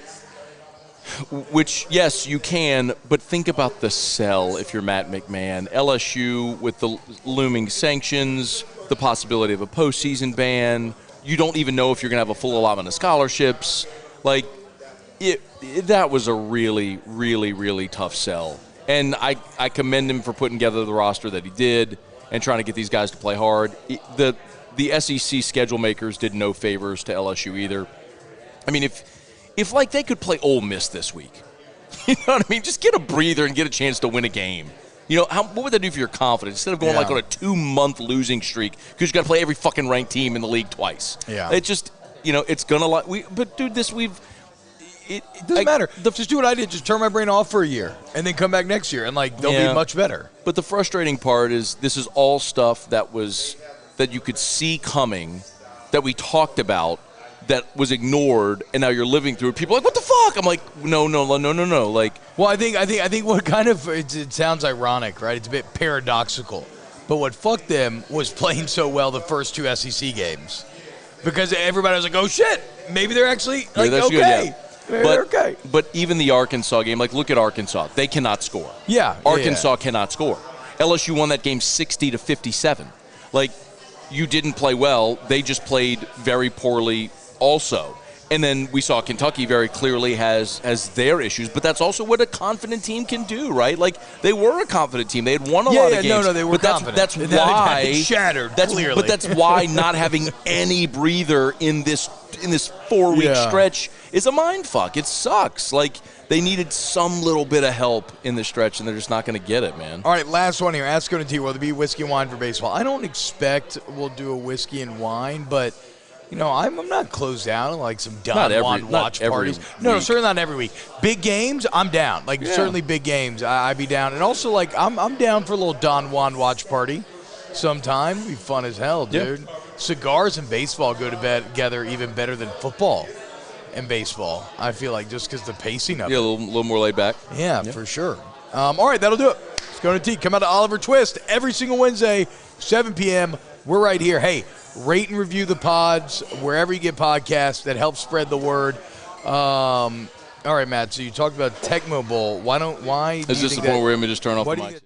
yes, you can, but think about the sell if you're Matt McMahon. LSU with the looming sanctions, the possibility of a postseason ban. You don't even know if you're going to have a full allotment of scholarships. Like, that was a really, really, really tough sell. And I commend him for putting together the roster that he did and trying to get these guys to play hard. The SEC schedule makers did no favors to LSU either. I mean, if like they could play Ole Miss this week, you know what I mean? Just get a breather and get a chance to win a game. You know, what would that do for your confidence? Instead of going like on a 2-month losing streak because you got to play every fucking ranked team in the league twice. Yeah. It just, it's going to but dude, It doesn't matter. Just do what I did. Just turn my brain off for a year and then come back next year, and they'll be much better. But the frustrating part is this is all stuff that you could see coming, that we talked about, that was ignored, and now you're living through it. People are like, what the fuck? I'm like, no. Like, well, I think what kind of it sounds ironic, right? It's a bit paradoxical, but what fucked them was playing so well the first 2 SEC games, because everybody was like, oh shit, maybe they're actually okay. Good, yeah. They're okay. But even the Arkansas game, look at Arkansas. They cannot score. Yeah. Arkansas cannot score. LSU won that game 60-57. You didn't play well. They just played very poorly also. And then we saw Kentucky very clearly has their issues, but that's also what a confident team can do, right? They were a confident team. They had won a lot of games. No, they were confident. That's why shattered. Clearly. But that's why not having any breather in this 4-week stretch is a mind fuck. It sucks. They needed some little bit of help in the stretch, and they're just not going to get it, man. All right, last one here. Ask Scone T, will there be whiskey and wine for baseball? I don't expect we'll do a whiskey and wine, but I'm not closed down to some Don Juan watch parties. No, certainly not every week. Big games, I'm down. Certainly big games, I'd be down. And also, I'm down for a little Don Juan watch party sometime. It'd be fun as hell, dude. Yeah. Cigars and baseball go together even better than football and baseball, I feel like, just because the pacing of it. Yeah, a little more laid back. Yeah, for sure. All right, that'll do it. Scone T, come out to Oliver Twist every single Wednesday, 7 p.m. We're right here. Hey, rate and review the pods wherever you get podcasts. That helps spread the word. All right, Matt, so you talked about Tecmo Bowl. Why is this the point where we just turn off the mic?